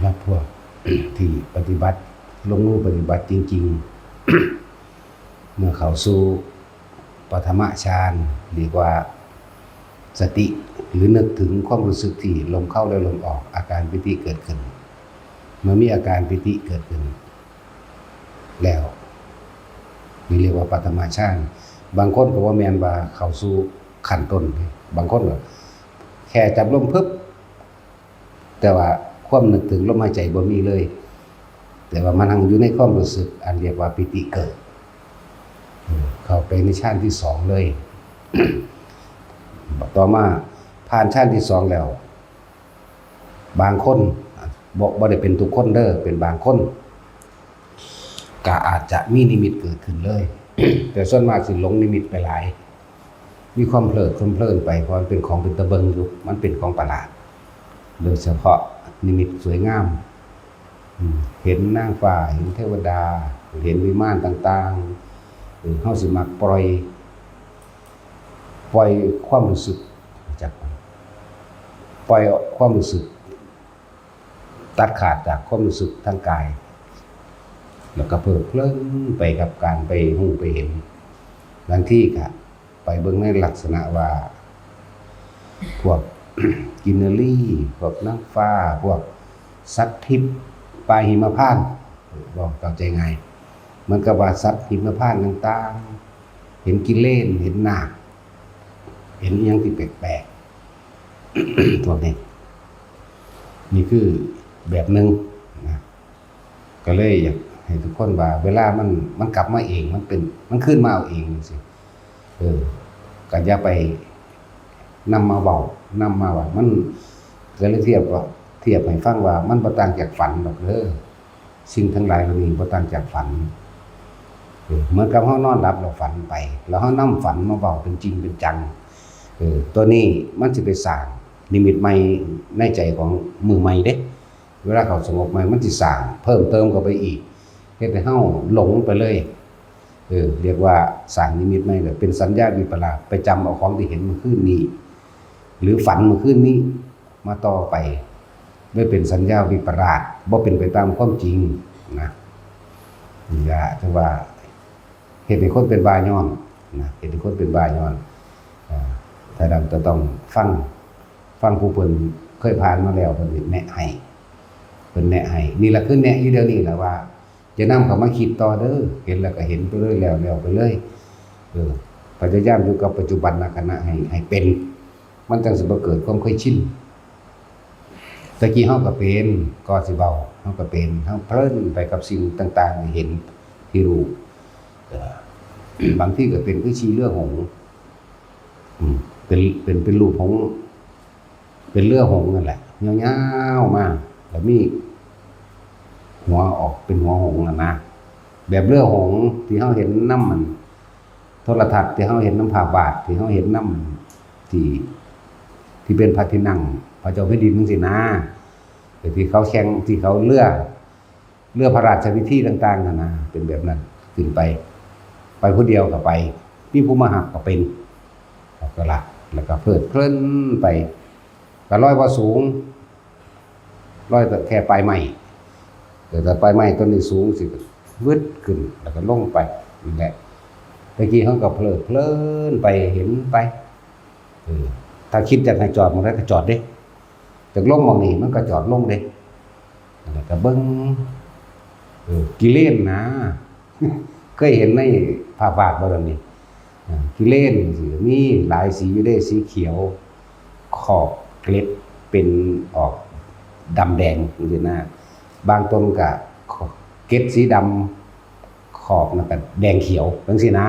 ำหรับพวก ที่ปฏิบัติลงมือปฏิบัติจริงๆ เมื่อเข้าสู่ปฐมฌานเรียกว่าสติหรือนึกถึงความรู้สึกที่ลมเข้าและลมออกอาการปิติเกิดขึ้นเมื่อมีอาการปิติเกิดขึ้นแล้วนี่เรียกว่าปฐมฌานบางคนก็ว่าแม่นว่าเข้าสู่ขั้นต้นบางคนก็แค่จับลมปึ๊บแต่ว่าความนึกถึงลมหายใจบ่มีเลยแต่ว่ามันอยู่ในความรู้สึกอันเรียกว่าปิติเกิดเข้าไปในฌานที่สองเลย ต่อมาผ่านฌานที่สองแล้วบางคนบ่ได้เป็นทุกคนเด้อเป็นบางคนก็อาจจะมีนิมิตเกิดขึ้นเลย แต่ส่วนมากสิหลงนิมิตไปหลายมีความเพลินไปเพราะมันเป็นของเป็นตะเบิงอยู่มันเป็นของประหลาดโดยเฉพาะนิมิตสวยงามเห็นนางฟ้าเห็นเทวดาเห็นวิมานต่างๆเฮาสิมักปล่อยความรู้สึกจากปล่อยความรู้สึกตัดขาดจากความรู้สึกทางกายแล้วก็เพลิดเพลินไปกับการไปหูไปเห็นบางที่ก็ไปเบิ่งในลักษณะว่าพวก กินเนอรี่พวกนางฟ้าพวกสัตว์ทิพย์ปลาหิมพานต์บอกเข้าใจง่ายมันก็ว่าสัตว์หิมพานต์ต่างๆเห็นกิเลนเห็นนาคเห็นอย่างที่แปลกๆ ตัวนี้นี่คือแบบหนึ่งนะก็เลยอยากให้ทุกคนว่าเวลามันกลับมาเองมันขึ้นมาเอาเองสิก็อย่าไปนำมาเว้านำมาว่ามันก็เลยเทียบให้ฟังว่ามันบ่ต่างจากฝันดอกเด้อสิ่งทั้งหลายเหล่านี้บ่ต่างจากฝันเหมือนกับเฮานอนหลับเราฝันไปแล้วเฮานำฝันมาเว้าเป็นจริงเป็นจังตัวนี้มันสิไปสร้างนิมิตใหม่ในใจของมือใหม่เด้เวลาเขาสงบใหม่มันสิสร้างเพิ่มเติมเข้าไปอีกเฮ็ดให้เฮาหลงไปเลยเรียกว่าสร้างนิมิตใหม่เลยเป็นสัญญาวิปลาสไปจำเอาของที่เห็นเมื่อคืนนี้หรือฝันเมื่อคืนนี้มาต่อไปไม่เป็นสัญญาวิปลาสบ่เป็นไปตามความจริงนะอย่าถือว่าเฮ็ดให้คนเป็นบ้าย้อนนะเฮ็ดให้คนเป็นบ้าย้อนถ้าดังจะต้องฟังผู้เพิ่นเคยผ่านมาแล้วเพิ่นแนะให้นี่ล่ะคือแนะอยู่เดี๋ยวนี้ล่ะว่าจะนำเข้ามาคิดต่อเด้อเห็นแล้วก็เห็นไปเลยแล้วไปเลยพยายามอยู่กับปัจจุบันขณะให้เป็นมันจังสิบ่เกิดความเคยชินตะกี้เฮาก็เป็นก็สิเว้าเฮาก็เป็นเฮาเพลินไปกับสิ่งต่างๆที่เห็นที่รู้บางทีก็เป็นคือชีเรือหงส์เป็นรูปของเป็นเรือหงส์นั่นแหละยาวๆมาแล้วมีหัวออกเป็นหัวหงส์นะแบบเรือหงส์ที่เฮาเห็นน้ำมันโทรทัศน์ที่เฮาเห็นน้ำผาบาทที่เฮาเห็นน้ำที่เป็นพระที่นั่งพระเจ้าแผ่นดินจังซี่นะที่เขาแข่งที่เขาเรือพระราชพิธีต่างๆนั่นนะเป็นแบบนั้นขึ้นไปผู้เดียวก็ไปมีผู้มาหักก็เป็นก็ละแล้วก็เพลิดเพลินไปก็ลอยบ่สูงลอยแต่แค่ปลายไม้แต่ปลายไม้ต้นนี้สูงสิวึดขึ้นแล้วก็ลงไปนี่แหละตะกี้เฮาก็เพลิดเพลินไปเห็นไปถ้าคิดจะให้จอดมันก็จอดเด้จากลงหม้องนี้มันก็จอดลงเด้แล้วก็เบิ่งกิเลนนะ เคยเห็นในภาพวาดบ่ล่ะนี่กิเลนสิมีหลายสีอยู่เด้สีเขียวขอบเกล็ดเป็นออกดำแดงจังซี่นะบางต้นก็เกล็ดสีดำขอบนั่นก็แดงเขียวจังซี่นะ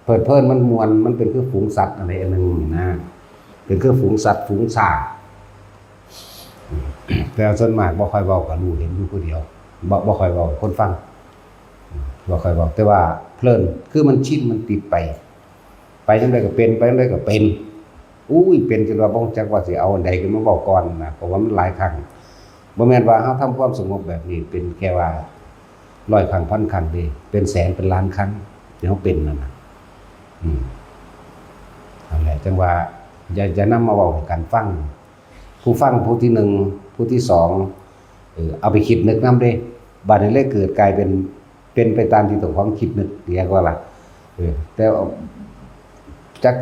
เพลิดเพลินมันมวลมันเป็นคือฝูงสัตว์อะไรอันนึงนี่นะเป็นคือฝูงสัตว์ฝูงช้างแต่ส่วนมากบ่ค่อยเว้าก็รู้เห็นอยู่ผู้เดียวบ่ค่อยเว้าคนฟังบ่ค่อยเว้าแต่ว่าเพลินคือมันชินมันติดไปจังได๋ก็เป็นไปจังได๋ก็เป็นเป็นจนว่าบ่รู้จักว่าสิเอาอันใดขึ้นมาเว้าก่อนนะเพราะว่ามันหลายครั้งบ่แม่นว่าเฮาทำความสงบแบบนี้เป็นแค่ว่า100ครั้ง1,000ครั้งเด้เป็นแสนเป็นล้านครั้งที่เฮาเป็นนั่นน่ะนั่นแหละจังว่าอย่านำมาเว้าให้กันฟังผู้ฟังผู้ที่1ผู้ที่2 เอาไปคิดนึกนำเด้บัดนี้เลยเกิดกลายเป็นไปตามที่ตัวของคิดนึกเรียกว่าล่ะแต่จัก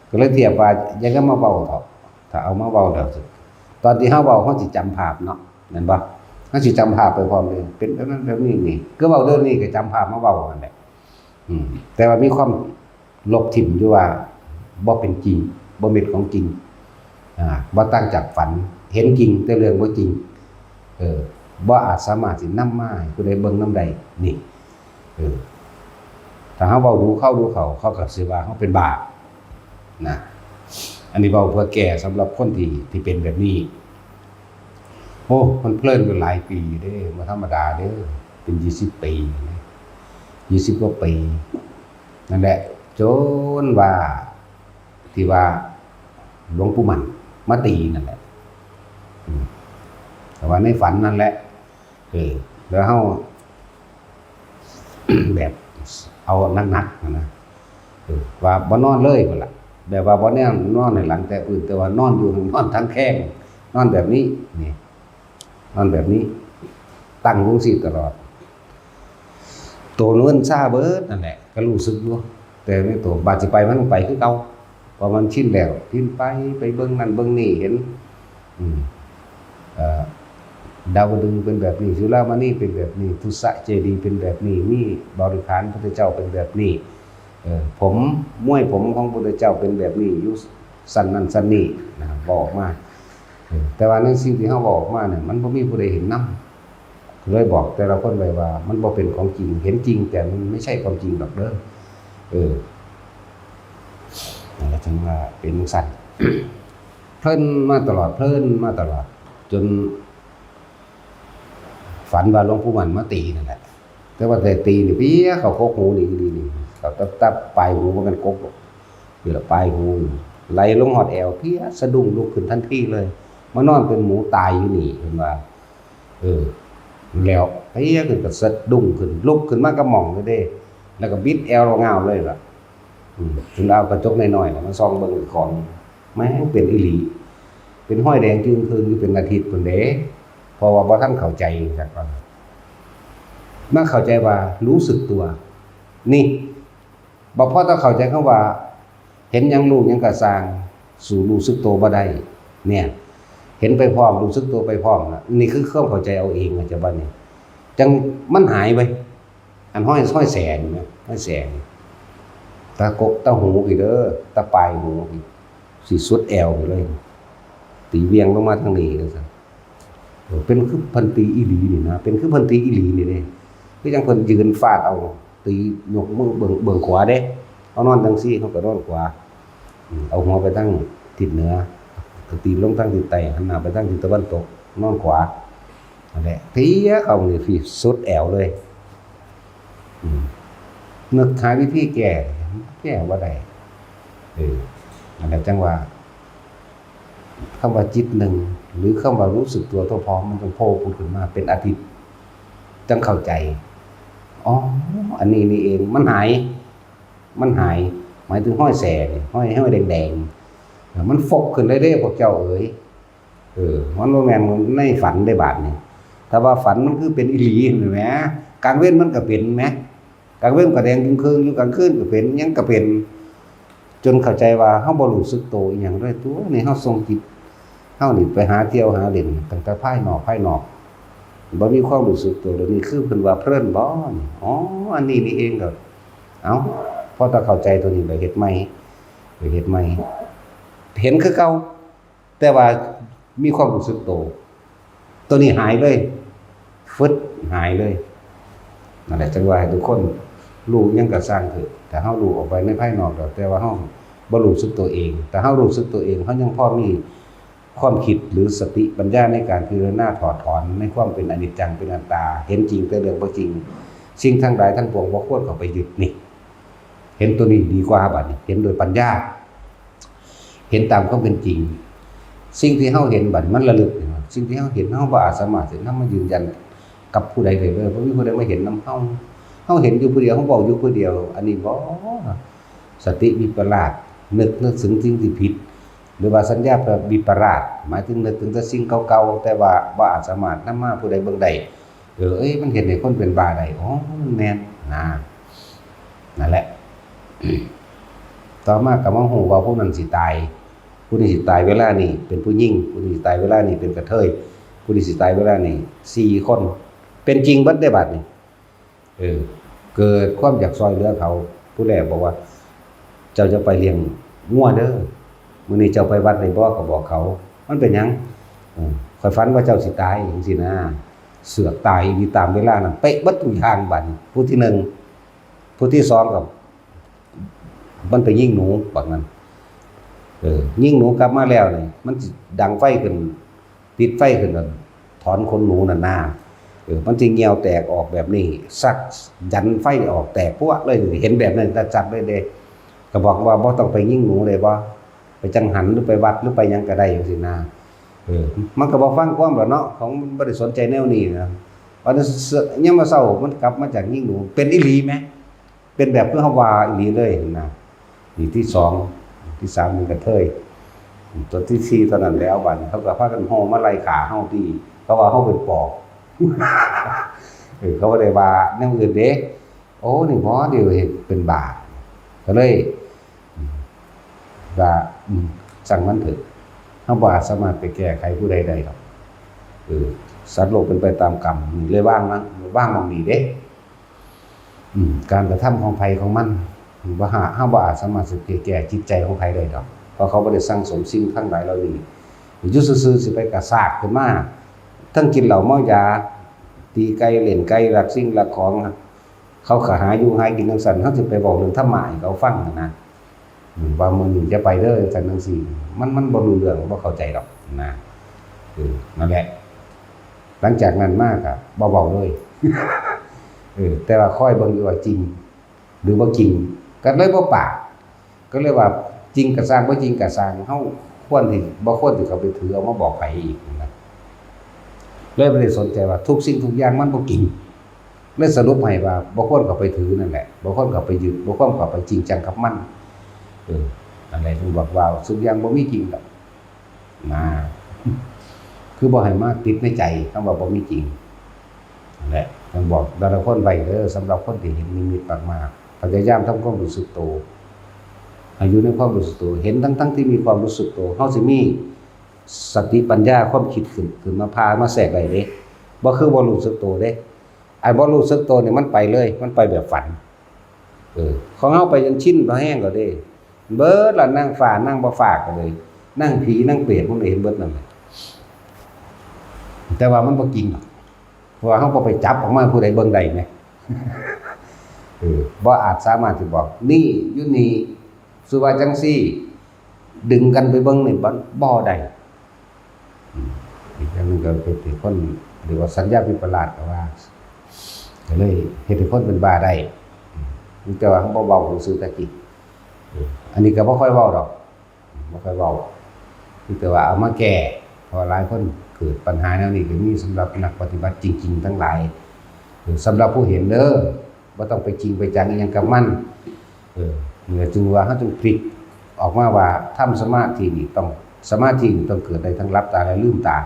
ก็เลยเทียบว่ายังก็มาเว้าเถาะถ้าเอามาเว้าแล้วตอนที่เฮาเว้าเฮาสิจำภาพเนาะแม่นบ่เฮาสิจำภาพไปพร้อมเลยเป็นแบบนั้นแบบนี้นี่คือเว้าเรื่องนี้ก็จำภาพมาเว้านั่นแหละแต่ว่ามีความลบถิ่มอยู่ว่าบ่เป็นจริงบ่แม่นของจริงบ่ต่างจากฝันเห็นจริงแต่เรื่องบ่จริงบ่อาจสามารถสินำมาให้ผู้ใดเบิ่งนำได้นี่ถ้าเฮาเว้าดูเข้าเขาก็สิว่าเฮาเป็นบ้านะอันนี้เว้าเพื่อแก้สำหรับคนที่เป็นแบบนี้โอ้มันเพลินไปหลายปีเด้บ่ธรรมดาเด้อเป็น20 ปี20กว่าปีนั่นแหละจนว่าที่ว่าหลวงปู่มั่นมาตีนั่นแหละแต่ว่าในฝันนั่นแหละแล้วเฮา แบบเอาหนักๆนะว่าบ่นอนเลยพุ่นล่ะแบบว่าบ่แน่นอนในหลังแต่อื่นแต่ว่านอนอยู่นอนทั้งแข้งนอนแบบนี้นี่นอนแบบนี้ตั้งวงสิตลอดตัวเงินซ่าเบิดนั่นแหละก็รู้สึกอยู่แต่ในตัวบาดสิไปมันไปคือเก่าพอมันชินแล้วชินไปเบิ่งนั่นเบิ่งนี่เห็นดาวดึงเป็นแบบนี้สุรามณีเป็นแบบนี้ทุสะเจดีย์เป็นแบบนี้มีบริขารพระพุทธเจ้าเป็นแบบนี้ผมม้วยผมของพระพุทธเจ้าเป็นแบบนี้อยู่สั่นนั่นสั่นนี่นะครับบอกมาแต่ว่าในสิ่งที่เฮาบอกมาเนี่ยมันบ่มีผู้ใดเห็นนำเลยบอกแต่ละคนไว้ว่ามันบ่เป็นของจริงเห็นจริงแต่มันไม่ใช่ความจริงดอกเด้อนั่นแหละจึงว่าเป็นสั่น เพลินมาตลอดจนฝันว่าหลวงปู่มั่นมาตีนั่นแหละแต่ว่าแต่ตีนี่เปี้ยเขาโคกหูนี่ดีนี่เขาตับปลายหูบ่แม่นกกหรอกคือละปลายหูไหลลงหอดแอวเปี้ยสะดุ้งลุกขึ้นทันทีเลยมานอนเป็นหมูตายอยู่นี่เห็นว่าแล้วเปี้ยขึ้นก็สะดุ้งขึ้นลุกขึ้นมาก็หม่องเลยเด้แล้วก็บิดแอวเงาเลยล่ะถึงเอากระจกน้อยๆมาส่องเบิ่งของแม่งเป็นอีหลีเป็นห้อยแดงจึงคืนอยู่เป็นอาทิตย์พุ่นเด้เพราะว่าบ่ทันเข้าใจจักว่าเมื่อเข้าใจว่ารู้สึกตัวนี่บ่พอต้องเข้าใจคำว่าเห็นหยังรู้หยังก็สร้างสู่รู้สึกตัวบ่ได้เนี่ยเห็นไปพร้อมรู้สึกตัวไปพร้อมน่ะนี่คือความเข้าใจเอาเองอาจจะบัดนี้จังมันหายไปอันห้อยแสงนะห้อยแสงตากกตาหูอีกเด้อตาปลายหูอีกสิสุดแอวไปเลยตีเวียงลงมาทางนี้จังซั่นเป็นคือพันตีอีหลีนี่นะเป็นคือพันตีอีหลีนี่เด้คือจังเพิ่นยืนฟาดเอาตียกมือเบิ่งขวาเด้เอานอนจังซี่เขาก็นอนขวาเอาหัวไปทางทิศเหนือก็ตีลงทางทิศใต้หันหน้าไปทางทิศตะวันตกนอนขวานั่นแหละเตี้ยเข้านี่สิสุดแอวเลยนึกหาวิธีแก้บ่ได้นั่นแหละจังว่าคำว่าจิตหนึ่งหรือคำว่ารู้สึกตัวทั่วพร้อมมันต้องโผล่ขึ้นมาเป็นอาทิตย์จังเข้าใจอ๋ออันนี้นี่เองมันหายหมายถึงห้อยแสงห้อยแดงๆมันฟกขึ้นเรื่อยๆพวกเจ้าเอ๋ยมันบ่แม่นในฝันได้บาดนี่ถ้าว่าฝันมันคือเป็นอีหลีเห็นไหมกลางเว้นมันก็เป็นแหมกลางเว้นก็แดงครึ่งๆอยู่กลางคืนก็เป็นหยังก็เป็นจนเข้าใจว่าเฮาบ่รู้สึกตัวอีหยังด้วยตัวนี่เฮาทรงจิตเฮานี่ไปหาเที่ยวหาเล่นตั้งแต่ภายนอกบ่มีความรู้สึกตัวเดี๋ยวนี้คือเพิ่นว่าเพลินบ่นี่อ๋ออันนี้นี่เองก็เอ้าพอถ้าเข้าใจตัวนี้ไปเฮ็ดใหม่เห็นคือเก่าแต่ว่ามีความรู้สึกตัวนี้หายเลยฟึดหายเลยนั่นแหละจังว่าให้ทุกคนรู้หยังก็สร้างเถอะแต่เฮารู้ออกไปในภายนอกแต่ว่าเฮาบ่รู้สึกตัวเองแต่เฮารู้สึกตัวเองเฮายังพอมีความคิดหรือสติปัญญาในการพิจารณาถอดถอนในความเป็นอนิจจังเป็นอนัตตาเห็นจริงแต่เรื่องบ่จริงสิ่งทั้งหลายทั้งปวงบ่ควรเข้าไปยึดนี่เห็นตัวนี้ดีกว่าบัดนี้เห็นโดยปัญญาเห็นตามความเป็นจริงสิ่งที่เฮาเห็นบัดมันระลึกสิ่งที่เฮาเห็นเฮาบ่อาจสามารถสินำมายืนยันกับผู้ใดได้เลยบ่มีผู้ใดมาเห็นนำเฮาเห็นอยู่ผู้เดียวเฮาเว้าอยู่ผู้เดียวอันนี้บ่สติวิปลาสนึกถึงสิ่งที่ผิด หรือว่าสัญญาแบบวิปราชหมายถึงนึกถึงแต่สิ่งเก่าๆแต่ว่าบ่อาจสามารถนำมาผู้ใดเบิ่งได้เอ้ยมันเฮ็ดให้คนเป็นบ้าได้อ๋อมันแม่นนั่นแหละต่อมาก็มาฮู้ว่าผู้นั้นสิตายผู้นี้สิตายเวลานี้เป็นผู้หญิงผู้นี้สิตายเวลานี้เป็นกระเทยผู้นี้สิตายเวลานี้4คนเป็นจริงเบิดได้บัดนี้เกิดความอยากซอยเหลือเขาผู้แรกบอกว่าเจ้าจะไปเลี้ยงงัวเด้อมื้อนี้เจ้าไปวัดได้บ่ก็บอกเขามันเป็นหยังข้อยฝันว่าเจ้าสิตายจังซี่นะเสือกตายอีตามเวลานั้นเป๊ะเบิดทุกอย่างบัดนี้ผู้ที่1ผู้ที่2ก็มันไปยิงหนูบัดนั้นยิงหนูกลับมาแล้วนี่มันสิดังไฟขึ้นติดไฟขึ้นนั่นถอนขนหนูนั่นนามันสิเหี่ยวแตกออกแบบนี้ซักยันไฟออกแตกพวกเลยเห็นแบบนั้นจัดเลยเด้ก็บอกว่าบ่ต้องไปยิงหนูเลยบ่ไปจังหันหรือไปวัดหรือไปหยังก็ได้จังซี่นะมันก็บ่ฟังความแล้วเนาะของมันบ่ได้สนใจแนวนี้นะวันนั้นยังมาเช้ามันกลับมาจากยิงหนูเป็นอีหลีแมั้ยเป็นแบบเพื่อเฮาว่าอีหลีเลยนะนี่ที่2ที่3มันกระเทยตัวที่4ตอนนั้นแล้วบัดเขาก็พากันโฮมาไล่ขาเฮาที่เขาว่าเฮาเป็นปอบเขาบ่ได้ว่าแนวอื่นเด้โอ้นี่บ่เดี๋ยวเฮ็ดเป็นบาปก็เลยว่าสั่งมันเถิดเฮาบ่สามารถไปแก้ไขผู้ใดได้หรอกสัตว์โลกเป็นไปตามกรรมเลยว่างมันนี่เด้การกระทำของไผของมันบ่เฮาบ่อาจสามารถสิแก้จิตใจของไผได้ดอกเพราะเขาบ่ได้สั่งสมสิ่งทั้งหลายเหล่านี้อยู่ซื่อๆสิไปกระซากขึ้นมาทั้งกินเหล้าเมายาตีไก่เล่นไก่รักสิ่งรักของเขาก็หาอยู่หากินจังซั่นเฮาสิไปบอกเรื่องธรรมะให้เขาฟังนะว่ามื้อนี้จะไปเด้อจังซี่มันบ่รู้เรื่องบ่เข้าใจดอกนะนั่นแหละหลังจากนั้นมาก็บ่เว้าเลยแต่ว่าคอยเบิ่งอยู่ว่าจริงหรือบ่จริงก็เลยบ่ปากก็เลยว่าจริงก็สร้างบ่จริงก็สร้างเฮาควรที่บ่ควรที่เขาไปถือเอามาบอกใครอีกนะเลยบ่ได้สนใจว่าทุกสิ่งทุกอย่างมันบ่จริงเลยสรุปให้ว่าบ่ควรเข้าไปถือนั่นแหละบ่ควรเข้าไปยึดบ่ควรเข้าไปจริงจังกับมันนั่นแหละถึงบอกว่าทุกอย่างบ่มีจริงดอกนะคือบ่ให้มาติดในใจคำว่าบ่มีจริงนั่นแหละต้องบอกแต่ละคนไว้เด้อสำหรับคนที่เห็นนิมิตมากๆพยายามทำความรู้สึกตัวอายุในความรู้สึกตัวเห็นทั้งที่มีความรู้สึกตัวเฮาสิมีสติปัญญาความคิดขึ้นมาพามาแทรกได้เด้บ่คือบ่รู้สึกตัวเด้ไอ้บ่รู้สึกตัวนี่มันไปเลยมันไปแบบฝันของเฮาไปจนชินบ่แห้งก็เด้เบิดล่ะนั่งฟ้านั่งบ่ฟ้าก็เลยนั่งผีนั่งเปรตพวกนี้เห็นเบิดนั่นแหละแต่ว่ามันบ่จริงเพราะว่าเฮาบ่ไปจับออกมาผู้ใดเบิ่งได้แหมบ่อาจสามารถสิบอกนี่อยู่นี่สุว่าจังซี่ดึงกันไปเบิ่งนี่บ่ได้อีกอย่างนึงก็เป็นคนหรือว่าสัญญาวิปลาสก็ว่าก็เลยเฮ็ดให้คนเป็นบ้าได้แต่ว่าเฮาบ่เว้าซื่อตะกี้อันนี้ก็บ่ค่อยเว้าดอกบ่ค่อยเว้าแต่ว่าเอามาแก้เพราะหลายคนเกิดปัญหาแนวนี้ก็มีสำหรับนักปฏิบัติจริงๆทั้งหลายสำหรับผู้เห็นเด้อบ่ต้องไปจริงไปจังอีหยังกับมันเมื่อจึงว่าเฮาต้องพลิกออกมาว่าทำสมาธินี่ต้องเกิดได้ทั้งหลับตาและลืมตา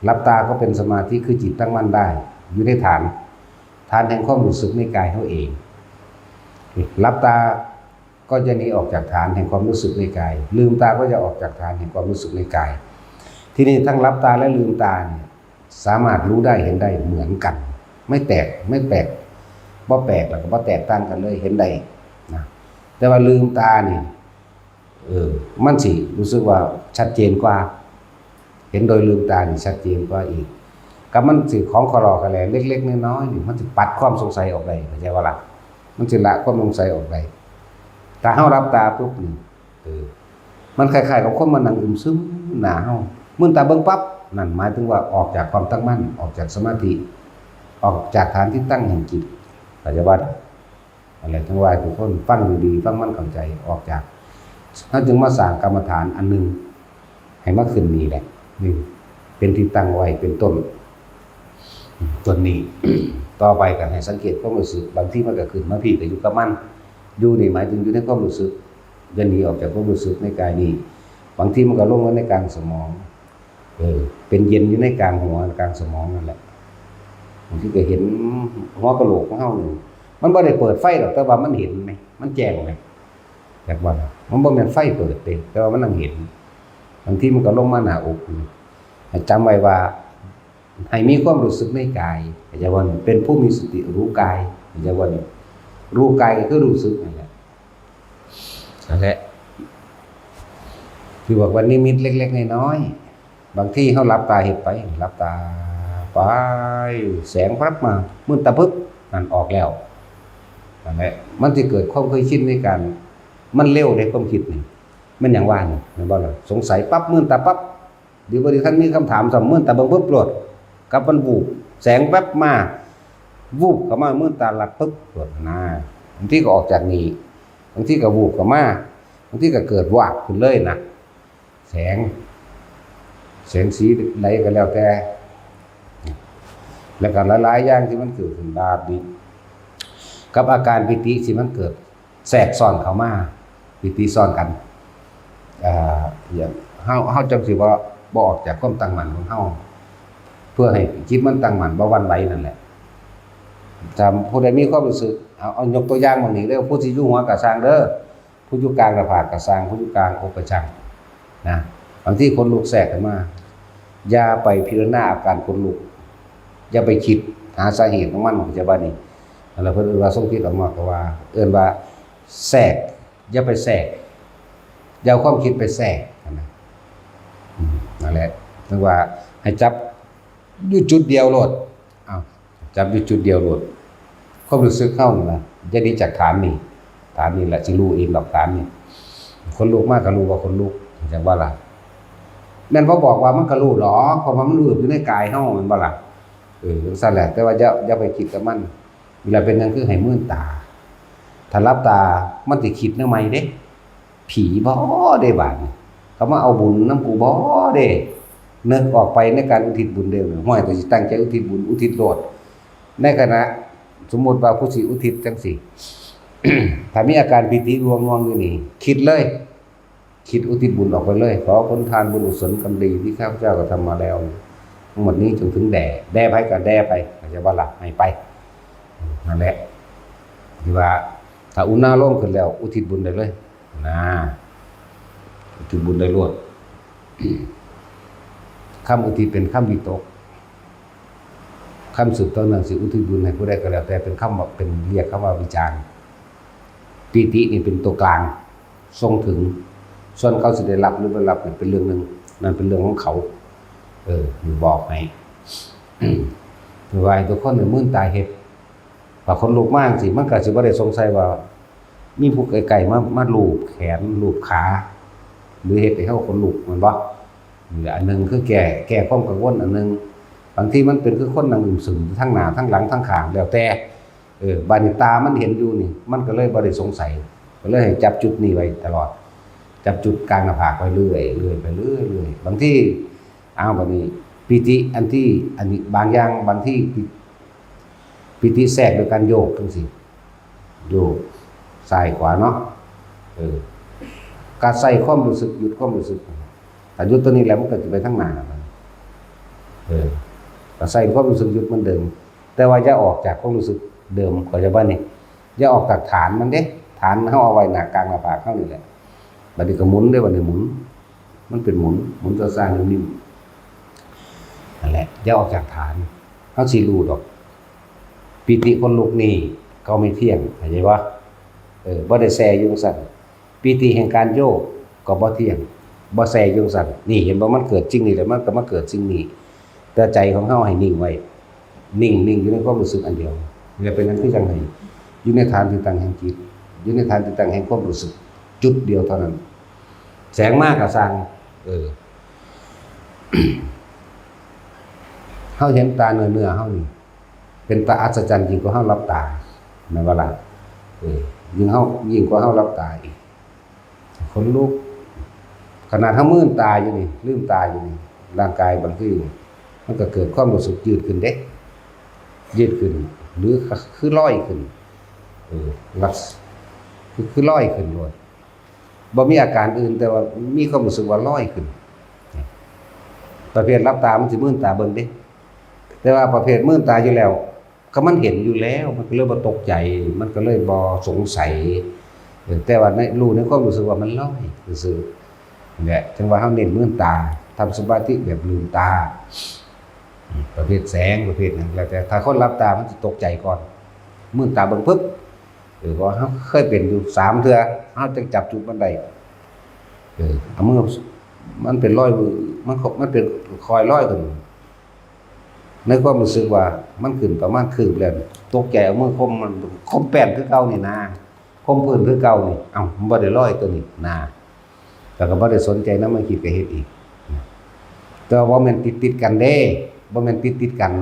หลับตาก็เป็นสมาธิคือจิตตั้งมั่นได้อยู่ในฐานแห่งความรู้สึกในกายเฮาเองหลับตาก็จะหนีออกจากฐานแห่งความรู้สึกในกายลืมตาก็จะออกจากฐานแห่งความรู้สึกในกายทีนี้ทั้งหลับตาและลืมตาเนี่ยสามารถรู้ได้เห็นได้เหมือนกันไม่แปลกบ่แปลกแล้วก็บ่แตกต่างกันเลยเห็นได้นะแต่ว่าลืมตานี่มันสิรู้สึกว่าชัดเจนกว่าเห็นโดยลืมตานี่ชัดเจนกว่าอีกกับมันสิของคลอกันแหละเล็กๆน้อยๆนี่มันสิปัดความสงสัยออกได้เข้าใจว่าล่ะมันสิละความสงสัยออกได้ถ้าเฮารับตาปุ๊บนี่มันคล้ายๆกับคนมานั่งอึมซึมหน้าเฮามื่นตาเบิ่งปั๊บนั่นหมายถึงว่าออกจากความตั้งมั่นออกจากสมาธิออกจากฐานที่ตั้งแห่งจิตเข้าใจว่าอะไรทั้งว่าทุกคนฟังดีๆฟังมันเข้าใจออกจากถ้าจึงมาสร้างกรรมฐานอันนึงให้มาขึ้นนี่แหละนี่เป็นที่ตั้งไว้เป็นต้นนี้ ต่อไปกันให้สังเกตความรู้สึกบางที่มันก็ขึ้นมาพี่ก็อยู่กับมันอยู่นี่หมายถึงอยู่ในความรู้สึกอย่าหนีออกจากความรู้สึกในกายนี้ บางทีมันก็ลงไว้ในกลางสมองเป็นเย็นอยู่ในกลางหัวกลางสมองนั่นแหละบางทีก็เห็นหัวกะโหลกของเฮานี่มันบ่ได้เปิดไฟหรอกแต่ว่ามันเห็นไหมมันแจ้งไหมอยากว่ามันบ่แม่นไฟเปิดเด้แต่ว่ามันนั่งเห็นบางทีมันก็ลงมาหน้าอกให้จำไว้ว่าให้มีความรู้สึกในกายอย่าว่าเป็นผู้มีสติรู้กายอย่าว่ารู้กายก็คือรู้สึกนั่นแหละคือบอกว่านิมิตเล็กๆน้อยๆบางทีเฮาหลับตาเฮ็ดไปหลับตาไปแสงพรับมามืดตาปึ๊บนั่นออกแล้วนั่นแหละมันสิเกิดความเคยชินในการมันเร็วในความคิดนี่มันอย่างว่านี่แม่นบ่ล่ะสงสัยปั๊บมืดตาปั๊บเดี๋ยวบ่ได้ทันมีคำถามซ้ำมืดตาเบิ่งปึ๊บโลดกับมันวูบแสงแวบมาวูบเข้ามามืดตาหลับปึ๊บโลดนะบางทีก็ออกจากนี้บางทีก็วูบเข้ามาบางทีก็เกิดวาบขึ้นเลยนะแสงสีใดก็แล้วแต่แล้วก็หลายๆอย่างที่มันเกิดขึ้นบาดนี้กับอาการปิติที่มันเกิดแทรกซ้อนเข้ามาปิติซ้อนกันอย่างเฮาจังสิว่าบ่ออกจากความตั้งมั่นของเฮาเพื่อให้จิตมันตั้งมั่นบ่หวั่นไหวนั่นแหละถ้าผู้ใดมีความรู้สึกเอายกตัวอย่างบางนี้เด้อผู้ที่อยู่หัวกะสร้างเด้อผู้อยู่กลางหน้าผากกะสร้างผู้อยู่กลางอกกะช่างนะบางทีคนลุกแทรกขึ้นมาอย่าไปพิจารณาอาการคนลุกอย่าไปคิดหาสาเหตุของมันจะว่านี่แล้วเพิ่นว่าทรงคิดออกมาก็ว่าเอิ้นว่าแทรกอย่าไปแทรกอย่าเอาความคิดไปแทรกนะนั่นแหละถึงว่าให้จับอยู่จุดเดียวโลดจับอยู่จุดเดียวโลดความรู้สึกเข้านี่ล่ะอย่าหนีจากฐานนี่แหละสิรู้เองดอกฐานนี่คนลุกมากก็รู้ว่าคนลุกจังว่าล่ะแม่นบ่บอกว่ามันก็รู้หรอกเพราะว่ามันรู้อยู่ในกายเฮาแม่นบ่ล่ะจังซั่นแหละแต่ว่าอย่าไปคิดกับมันเวลาเป็นหยังคือให้มื่นตาถ้ารับตามันสิคิดแนวใหม่เด้ผีบ่ได้บาดนี้เขามาเอาบุญนำกูบ่เด้นึกออกไปในการอุทิศบุญเด้อห้อยก็สิตั้งใจอุทิศบุญอุทิศโลดในขณะสมมุติว่าผู้สิอุทิศจังซี่ ถ้ามีอาการปิติรวงๆอยู่นี่คิดเลยคิดอุทิศบุญออกไปเลยขอผลทานบุญกุศลกรรมดีที่ข้าพเจ้าก็ทำมาแล้วทั้งหมดนี้จงถึงแด่ไปก็แด่ไปจะว่าละให้ไปนั่นแหละที่ว่าถ้าอุณาโล่งขึ้นแล้วอุทิศบุญได้เลยนะอุทิศบุญได้รวดคำอุทิศเป็นคำวิตกคำสืบต้นนั้นสิอุทิศบุญให้ผู้ใดก็แล้วแต่เป็นคำเป็นเรียกคำว่าวิจารณ์ปิตินี่เป็นตัวกลางทรงถึงส่วนเขาสิได้รับหรือไม่รับเป็นเรื่องนึงนั่นเป็นเรื่องของเขาอยู่บอกให้ถือว่าทุกคนเนี่ยมื่นตายเฮ็ดว่าคนลูกมากสิมันก็สิบ่ได้สงสัยว่ามีผู้ไกลๆมาลูบแขนลูบขาหรือเฮ็ดให้เฮาคนลูกมันบ่อันนึงคือแก้ความกังวลอันนึงบางทีมันเป็นคือคนนั่งซึมทั้งหน้าทั้งหลังทั้งข้างแล้วแต่บาดนี้ตามันเห็นอยู่นี่มันก็เลยบ่ได้สงสัยก็เลยให้จับจุดนี้ไว้ตลอดจับจุดกลางหน้าผากไปเรื่อยไปเรื่อยบางทีบัดนี้ปิติอันนี้บางอย่างบางที่ปิติแทรกโดยการโยกจังซี่โยกซ้ายขวาเนาะการใส่ความรู้สึกหยุดความรู้สึกถ้าหยุดตัวนี้แล้วมันก็จะไปทางหน้าก็ใส่ความรู้สึกหยุดเหมือนเดิมแต่ว่าอย่าออกจากความรู้สึกเดิมก็จะว่านี่อย่าออกจากฐานมันเด้ฐานเฮาเอาไว้หน้ากลางหน้าผากเฮานี่แหละบัดนี้ก็หมุนได้บัดนี้หมุนมันเป็นหมุนตัวสร้างนิ่มๆนั่นแหละอย่าออกจากฐานเฮาสิรู้ดอกปิติคนลุกนี่ก็ไม่เที่ยงเข้าใจบ่บ่ได้แซ่อยู่จังซั่นปิติแห่งการโยกก็บ่เที่ยงบ่แซ่อยู่จังซั่นนี่เห็นบ่มันเกิดจริงนี่แล้วมันก็มาเกิดจริงนี่แต่ใจของเฮาให้นิ่งไว้นิ่งอยู่ในความรู้สึกอันเดียวนี่เป็นนั้นคือจังได๋อยู่ในฐานที่ตั้งแห่งจิตอยู่ในฐานที่ตั้งแห่งความรู้สึกจุดเดียวเท่านั้นแสงมากก็สร้างเฮาเห็นตาเนื้อเฮานี่เป็นตาอัศจรรย์ยิ่งกว่าเฮาหลับตาแม่นบ่ล่ะยิ่งกว่าเฮาหลับตาอีกคนลุกขนาดเฮามื่นตาอยู่นี่ลืมตาอยู่นี่ร่างกายบางทีมันก็เกิดความรู้สึกยืดขึ้นเด้ยืดขึ้นหรือคือลอยขึ้นลักคือลอยขึ้นด้วย บ่มีอาการอื่นแต่ว่ามีความรู้สึกว่าลอยขึ้นประเภทหลับตามันสิมื่นตาเบิ่งเด้แต่ว่าประเภทมื่นตาอยู่แล้วก็มันเห็นอยู่แล้วมันก็เลยบ่ตกใจมันก็เลยบ่สงสัยแต่ว่าในรู้ในความรู้สึกว่ามันลอยซื่อๆนี่แหละจังว่าเฮาเน้นมื่นตาทำสมาธิแบบลืมตาประเภทแสงประเภทนั้นแล้วแต่ถ้าคนหลับตามันสิตกใจก่อนมื่นตาเบิ่งปึ๊บก็เฮาเคยเป็นอยู่3เทื่อเฮาจังจับจุดมันได้เอามือมันเป็นรอยมือมันเป็นคอยรอยขึ้นในความรู้สึกว่ามันขึ้นประมาณคืบแล้วตกใจเอามือมันคมแป้นคือเก่านี่นาคมพื้นคือเก่านี่เอ้ามันบ่ได้รอยตัวนี้นาแต่ก็บ่ได้สนใจนำมาคิดก็เฮ็ดอีกแต่ว่าแม่นติดกันเด้บ่แม่นติดกัน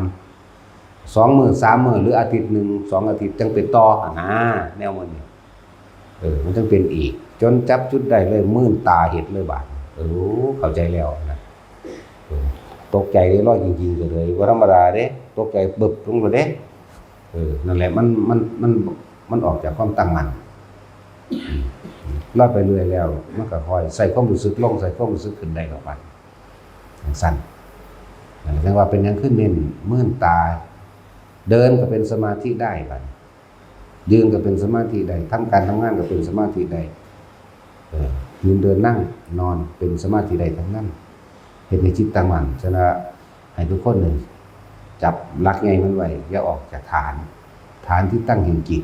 2มื้อ3มื้อหรืออาทิตย์นึง2อาทิตย์จังเป็นต่อแนวมันนี่มันจังเป็นอีกจนจับจุดได้เลยมื่นตาเห็นเลยบาดเข้าใจแล้วนะตกใจได้ร้อยจริงๆเลยว่าธรรมดาเด้ตกใจบึบลงเลยเด้นั่นแหละมันออกจากความตั้งมั่นลอยไปเรื่อยแล้วมันก็ค่อยใส่ความรู้สึกลงใส่ความรู้สึกขึ้นได้กับมันสั้นนั่นแปลว่าเป็นยังขึ้นเน้นมื่นตาเดินก็เป็นสมาธิได้บัดยืนก็เป็นสมาธิได้ทำการทำงานก็เป็นสมาธิได้ยืนเดินนั่งนอนเป็นสมาธิได้ทั้งนั้นเห็นในจิตตั้งมั่นฉะนั้นให้ทุกคนหนึ่งจับหลักไงมันไว้อย่าออกจากฐานที่ตั้งแห่งจิต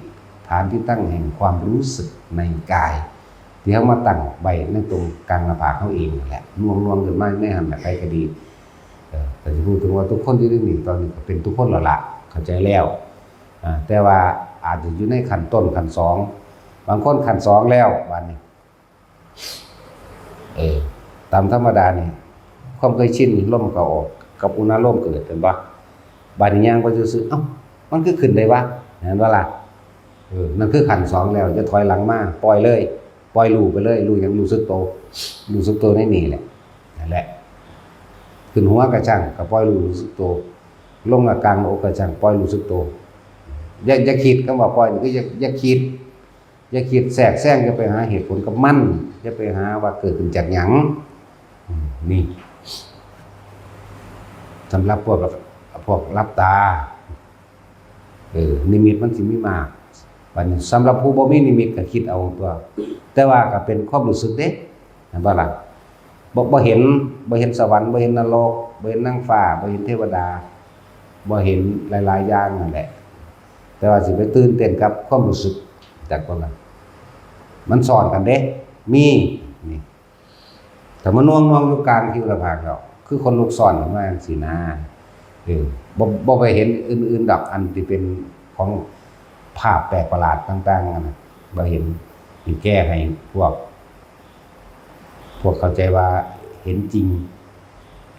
ฐานที่ตั้งแห่งความรู้สึกในกายที่เขามาตั้งใบนั่นตรงกลางหน้าผากเขาเองแหละน่วงขึ้นมาไม่หันแบบใครก็ดีแต่จะพูดถึงว่าทุกคนที่ได้หนีตอนนี้ก็เป็นทุกคนละเข้าใจแล้วแต่ว่าอาจจะอยู่ในขั้นต้นขั้นสองบางคนขั้นสองแล้ววันนี้ตามธรรมดานี่ความเคยชินล่มก็ออกกับอุณหภูมิเกิดเป็นบ่บาดนี้ย่างก็ซื่อเอ้ามันคือขึ้นได้วะเห็นว่าล่ะนั่นคือขั้นสองแล้วจะถอยหลังมาปล่อยเลยปล่อยรู้ไปเลยรู้อย่างรู้สึกโตในนี่แหละนั่นแหละขึ้นหัวกระชังก็ปล่อยรู้สึกโตลงกลางอกกระชังปล่อยรู้สึกโตอย่าคิดคำว่าปล่อยนี่คืออย่าคิดแทรกแซงจะไปหาเหตุผลกับมันจะไปหาว่าเกิดขึ้นจากหยังนี่สำหรับพวกรับตานิมิตมันสิมีมากวันนี้สำหรับผู้บ่มีนิมิตก็คิดเอาตัวแต่ว่าก็เป็นความรู้สึกเด้เห็นบ่ล่ะบ่เห็นสวรรค์บ่เห็นนรกบ่เห็นนางฟ้าบ่เห็นเทวดาบ่เห็นหลายๆอย่างนั่นแหละแต่ว่าสิไปตื่นเต้นกับความรู้สึกจากคนนั้นมันสอนกันเด้มีนี่แต่มันน่วงอยู่กลางคิวละภาคแล้วคือคนลูกซ่อนมาจังซี่นะบ่ไปเห็นอื่นๆดอกอันที่เป็นของภาพแปลกประหลาดต่างๆนั่นน่ะบ่เห็นที่แก้ให้พวกเข้าใจว่าเห็นจริง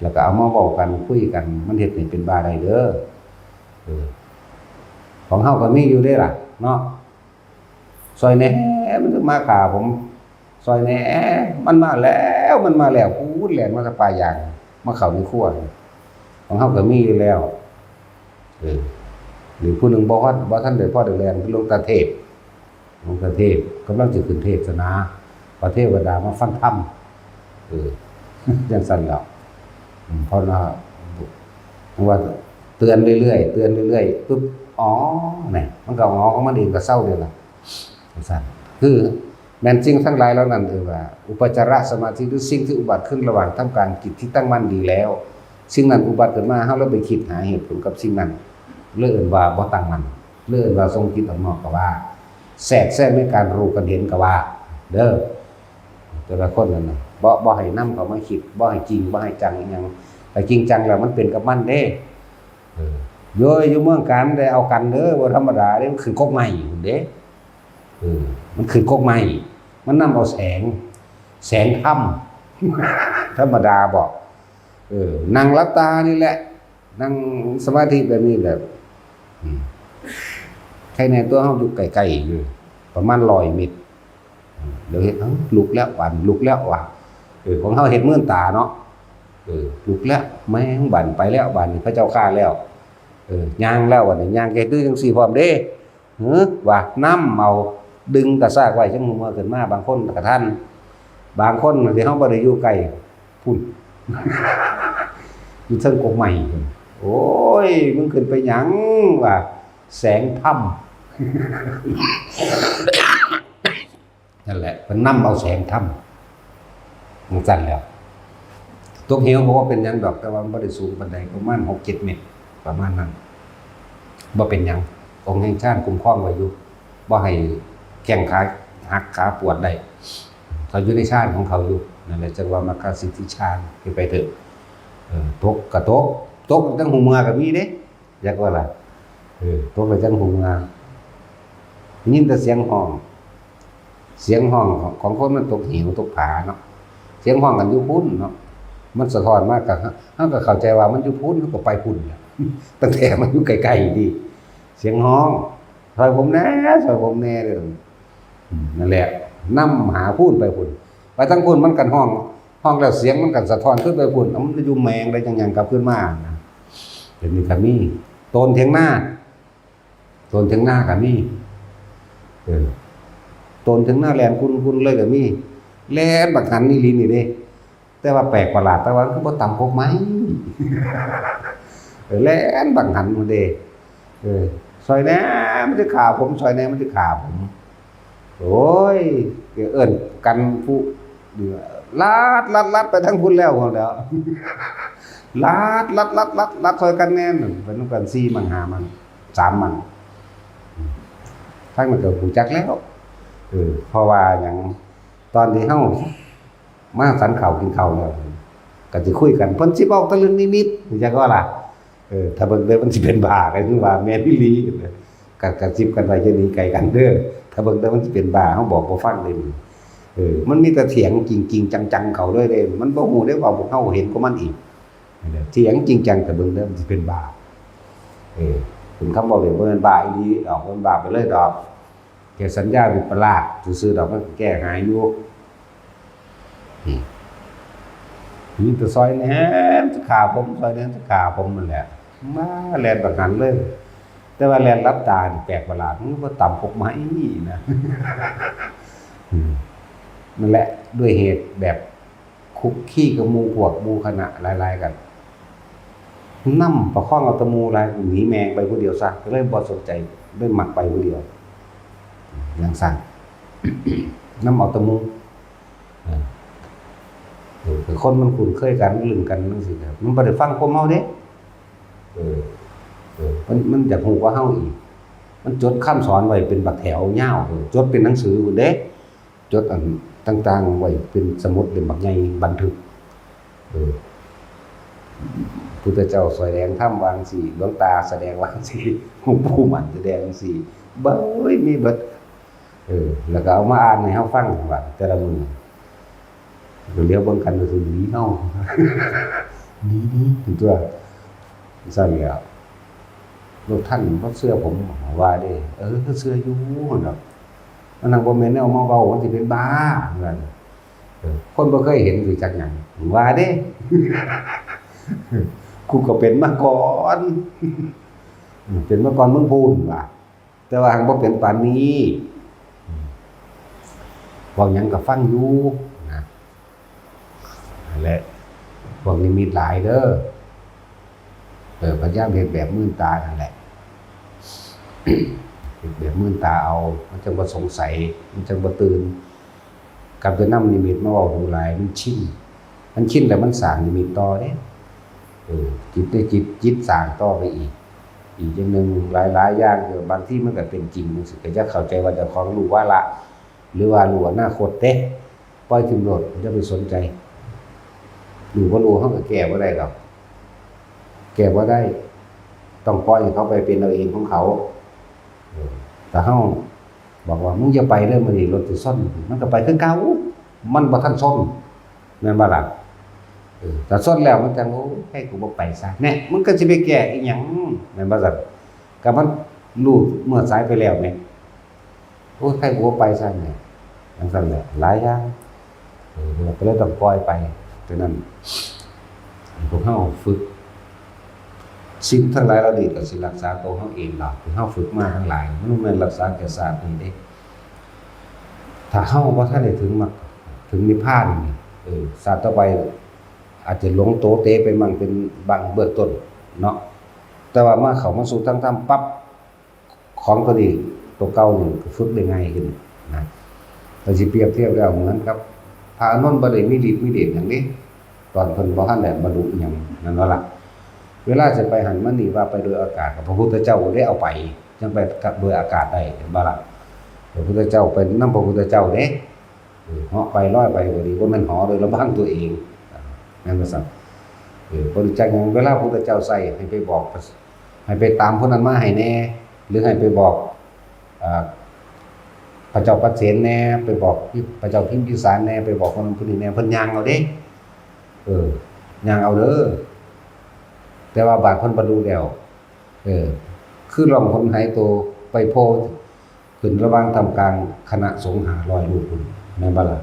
แล้วก็เอามาเว้ากันคุยกันมันเฮ็ดให้เป็นบ้าได้เด้อของเฮาก็มีอยู่เด้ล่ะเนาะซอยแหน่มันมาฆ่าผมซอยแหน่มันมาแล้วพูดแหลนมากับปลายางมาเข้าในครัวของเฮาก็มีอยู่แล้วหรือผู้หนึ่งบ่ท่านได้พอได้แลนคือหลวงตาเทพกำลังจะขึ้นเทศนาพระเทวดามาฟังธรรมจังซั่นแล้วเพราะว่าเตือนเรื่อยๆปึ๊บอ๋อนี่มันก็งอของมันเองก็เศร้าเด้ล่ะจังซั่นคือแม้นสิ่งทั้งหลายเหล่านั้นว่าอุปจารสมาธิหรือสิ่งที่อุบัติขึ้นระหว่างทำการจิตที่ตั้งมั่นดีแล้วสิ่งนั้นอุบัติขึ้นมาเฮาแล้วไปคิดหาเหตุผลกับสิ่งนั้นเลื่อนว่าบ่ตั้งมั่นเลื่อนว่าทรงจิตออกนอกก็ว่าแทรกแซงในการรู้กันเห็นก็ว่าเด้อแต่ละคนนั่นน่ะบ่ให้นำเข้ามาคิดบ่ให้จริงบ่ให้จังอีหยังแต่จริงจังแล้วมันเป็นกับมันเด้อยู่เมืองการได้เอากันเด้อบ่ธรรมดาเด้มันขึ้นกกใหม่เด้มันขึ้นกกใหม่มันนำเอาแสงธรรมธรรมดาบ่นั่งหลับตานี่แหละนั่งสมาธิแบบนี้แหละใครในตัวเฮาอยู่ไกลๆอยู่ประมาณ100 เมตรเดี๋ยวเฮ็ดลุกแล้วว่ะของเฮาเฮ็ดมื่นตาเนาะลุกแล้วแม่งบั่นไปแล้วบั่นพระเจ้าข้าแล้วย่างแล้ววันนี้ย่างแกดื้อจังซี่พร้อมเด้ว่าน้ำเมาดึงกระซากไว้จังหัวขึ้นมาบางคนกระทัน บางคนที่เฮาบ่ได้อยู่ใกล้พุ่น อยู่เทิงกกใหม่พุ่นโอ้ยมึงขึ้นไปหยังว่าแสงถ้ำ นั่นแหละมันนำเอาแสงถ้ำมันสั่นแล้วตกเหวบอกว่าเป็นหยังดอกแต่ว่ามันบ่ได้สูงปานใดประมาณ 6-7 เมตรประมาณนั้นบ่เป็นหยังองค์แห่งชาติคุ้มครองไว้อยู่บ่ให้แข้งขาหักขาปวดได้เขาอยู่ในชาติของเขาอยู่นั่นแหละจังว่ามัคคสิทธิฌานคือไปเถอะตกก็ตกจังหูเมือก็มีเด้อยากว่าล่ะตกแล้วจังหูเมือยินแต่เสียงห้องของคนมันตกเหวตกผาเนาะเสียงห้องกันอยู่พุ่นเนาะมันสะท้อนมากกับเฮาก็เข้าใจว่ามันอยู่พุ่นเฮาก็ไปพุ่นแหละตั้งแต่มันอยู่ไกลๆดีเสียงห้องซอยผมแน่เด้อนั่นแหละนำหาพุ่นไปพุ่นไปทั้งพุ่นมันกันห้องแล้วเสียงมันกันสะท้อนขึ้นไปพุ่นมันอยู่แมงได้จังหยังกลับขึ้นมานะเดี๋ยวนี้ก็มีโตนเถียงหน้าก็มีโตนถึงหน้าแลนคุณเลยก็มีแลนบักหันนี่ลีนี่เด้แต่ว่าแปลกประหลาดแต่ว่าคือบ่ต่ำพกไหม แลนบักหันมันเด้ซอยแหน่มันจะขาผมซอยแหน่มันจะขาผมโอ้ยเอิ้นกันผู้ลัดไปทั้งพุ่นแล้วหมดแล้ว ลัดซอยกันแน่นเป็นต้องกัน4มัน5มัน3มันทั้งมันก็ฮู้จักแล้วเพราะว่าอย่างตอนที่เฮามาสันข้าวกินข้าวแล้วก็สิคุยกันเพิ่นสิเว้าแต่เรื่องนิดๆจักว่าล่ะถ้าเบิ่งเด้อมันสิเป็นบ้ากันคือว่าแม่นอีหลีก็กระซิบกันไว้จะหนีไกลกันเด้อถ้าเบิ่งเด้อมันสิเป็นบ้าเฮาบอกบ่ฟังเลยมันมีแต่เถียงจริงๆจังๆเขาเลยเด้มันบ่ฮู้ได้ว่าพวกเฮาเห็นของมันอีกเถียงจริงจังแต่เบิ่งเด้อมันสิเป็นบ้าถึงคำบอกเลยบ่แม่นบ้าอีหลีดอกมันบ้าไปเลยดอกแกสัญญาวิปลาสซื่อๆดอกมันแก้หายอยู่นี่ตัวซอยแหนมจะขาผมซอยแหนมจะขาผมนั่นแหละมาแลนบักหันเลยแต่ว่าแลนรับตานี่แปลกประหลาดมันบ่ต่ำพกไม้นะนั่นแหละด้วยเหตุแบบคุกขี้กับหมู่พวกหมู่คณะหลายๆกันนำประคองเอาตะมูหลายหนีแมงไปผู้เดียวซะก็เลยบ่สนใจเลยมักไปผู้เดียวอย่างสั่น น้ำเอาตะมูคือคนมันคุ้นเคยกันลืมกันจังซี่ครับมันบ่ได้ฟังความเฮาเด้มันอยากฮู้กว่าเฮาอีกมันจดคำสอนไว้เป็นบักแถวยาวจดเป็นหนังสือพุ่นเด้จดอันต่างๆไว้เป็นสมุดเป็นบักใหญ่บันทึกพุทธเจ้าแสดงธรรมวางสี่หลวงตาแสดงวางสี่หลวงปู่มั่นแสดงสี่เบ้ยมีเบิดแล้วก็เอามาอ่านให้เฮาฟังว่าแต่ละมื้อก็เลี้ยวเบิ่งกันก็คือหนีเฮา นี่ตัวซั่นแล้วลูกท่านบ่เชื่อผมว่าเด้เชื่ออยู่เนาะมันนั่งบ่แม่นแนวมาเว้ามันสิเป็นบ้าเหมือนคนบ่เคยเห็นสิจักหยังว่าเด้ กูก็เป็นมาก่อนเป็นมาก่อนมึงพูดว่าแต่ว่าหังบ่เป็นปานนี้เว้าหยังก็ฟังอยู่นะนั่นแหละพวกนี้มีหลายเด้อพยายามเฮ็ดแบบมื่นตานั่นแหละ เฮ็ดแบบมื่นตาเอามันจังบ่สงสัยมันจังบ่ตื่นกลับไปนำนิมิตมาเว้าดูหลายมันชินแล้วมันสร้างนิมิตต่อเด้จิตได้จิตสร้างต่อไปอีกอย่างนึงหลายๆอย่างบางที่มันก็เป็นจริงจังซี่ก็จะเข้าใจว่าเจ้าของรู้ว่าละหรือว่ารู้อนาคตเด้ปล่อยทิ่มโลดอย่าไปสนใจรู้บ่รู้เฮาก็แก้บ่ได้ดอกแก้บ่ได้ต้องปล่อยให้เขาไปเป็นเอาเองของเขาแต่เฮาบอกว่ามึงอย่าไปเด้อมื้อนี้รถสิซ่อนมันก็ไปคือเก่ามันบ่ทันซ่อนแม่นบ่ล่ะแต่ซ่อนแล้วมันจังโอ้ให้กูบ่ไปซะแน่มึงก็สิไปแก้อีหยังแม่นบ่ซั่นก็มันรู้เมื่อสายไปแล้วแม่โอ้ให้กูบ่ไปซะแน่จังซั่นแหละหลายอย่างก็เลยต้องปล่อยไปฉะนั้นพวกเฮาฝึกสิ่งทั้งหลายเราดีก็สิรักษาตัวเฮาเองล่ะที่เฮาฝึกมาทั้งหลายมันบ่แม่นรักษาแค่ศาสตร์นี้เด้ถ้าเฮาบ่ทันได้ถึงมรรคผ ถึงนิพพานนี่ศาสตร์ต่อไปอาจจะหลงโตเตไปมั่งเป็นบางเบื้องต้นเนาะแต่ว่ามาเข้ามาสู่ทางธรรมปั๊บของตัวนี้ตัวเก่านี่ก็ฝึกได้ง่ายขึ้นนะเราสิเปรียบเทียบแล้วเหมือนกับพระอานนท์บ่ได้มีฤทธิ์มีเดชอย่างนี้ตอนเพิ่นบ่ทันได้บรรลุอิหยังนั่นว่าล่ะเวลาจะไปหันมานี่ว่าไปโดยอากาศกับพระพุทธเจ้าได้เอาไปจังไปกับโดยอากาศได้เห็นบ่ล่ะพระพุทธเจ้าเป็นนำพระพุทธเจ้าเด้เหาะไปลอยไปก็ดีบ่แม่นเหาะโดยลำพังตัวเองนั่นว่าซั่นบริจาคอย่างเวลาพระพุทธเจ้าใส่ให้ไปบอกให้ไปตามผู้นั้นมาให้แน่หรือให้ไปบอกพระเจ้าปัจเสนแน่ไปบอกพระเจ้าพิมพิสารแน่ไปบอกคนนั้นคนนี้แน่เพิ่นย่างเอาเด้ย่างเอาเด้อแต่ว่าบาดเพิ่นบรรลุแล้วคือลองคนหายตัวไปโพขึ้นระหว่างทำกลางคณะสงฆ์500รูปพุ่นแม่นบ่ล่ะ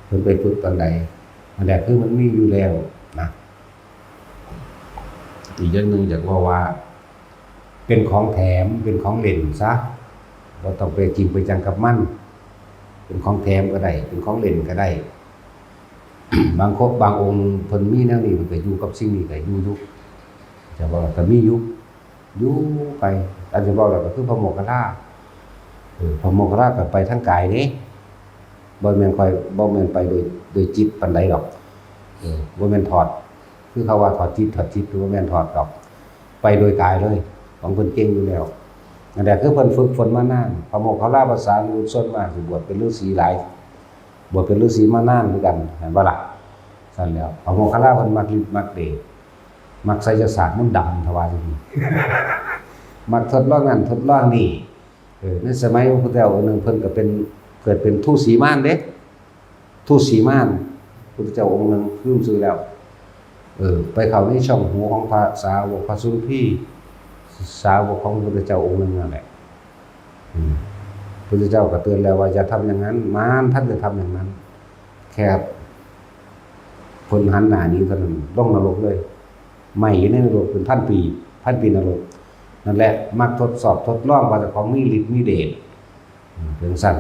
เพิ่นไปฝึกตอนใดอันใดคือมันมีอยู่แล้วนะอีกอย่างนึงอยากว่าเป็นของแถมเป็นของเล่นซะบ่ต้องไปจริงไปจังกับมันเป็นของแถมก็ได้เป็นของเล่นก็ได้ บางองค์เพิ่นมีแนวนี้มันก็อยู่กับสิ่งนี้ก็อยู่จะว่าก็มีอยู่ไปอาจจะบอกแล้วก็คือพระโมคคัลลาพระโมคคัลลาก็ไปทางกายเด้บ่แม่นไปโดยจิตปานใดดอกบ่แม่นถอดคือเขาว่าถอดจิตหรือบ่แม่นถอดดอกไปโดยกายเลยของเพิ่นเก่งอยู่แล้วนั่นแหละคือเพิ่นฝึกฝนมานานพระโมคคัลลาภาษาลูกส่วนมากสิบวชเป็นฤาษีหลายบวชเป็นฤาษีมานานเหมือนกันเห็นบ่ล่ะซั่นแล้วพระโมคคัลลาเพิ่นมักฤทธิ์มักเดชมักไสยศาสตร์มนต์ดำทว่าจังซี่ มักทดลองนั่นทดลองนี่ในสมัยพระพุทธเจ้าองค์นึงเพิ่นก็เป็นเกิดเป็นทูตสีม่านเด้ทูตสีม่านพระพุทธเจ้าองค์นึงคือซื่อแล้วไปเข้าในช่องหูของพระสาวกพระสุพีสาวกของพระพุทธเจ้าองค์นึงนั่นแหละพระพุทธเจ้าก็เตือนแล้วว่าอย่าทำอย่างนั้นมารท่านจะทำอย่างนั้นแค่คนหันหน้านี้เท่านั้นลงนรกเลยไม่อยู่ในนรกเป็นพันปีนรกนั่นแหละมักทดสอบทดลองว่าเจ้าของมีฤทธิ์มีเดชเป็นสั้น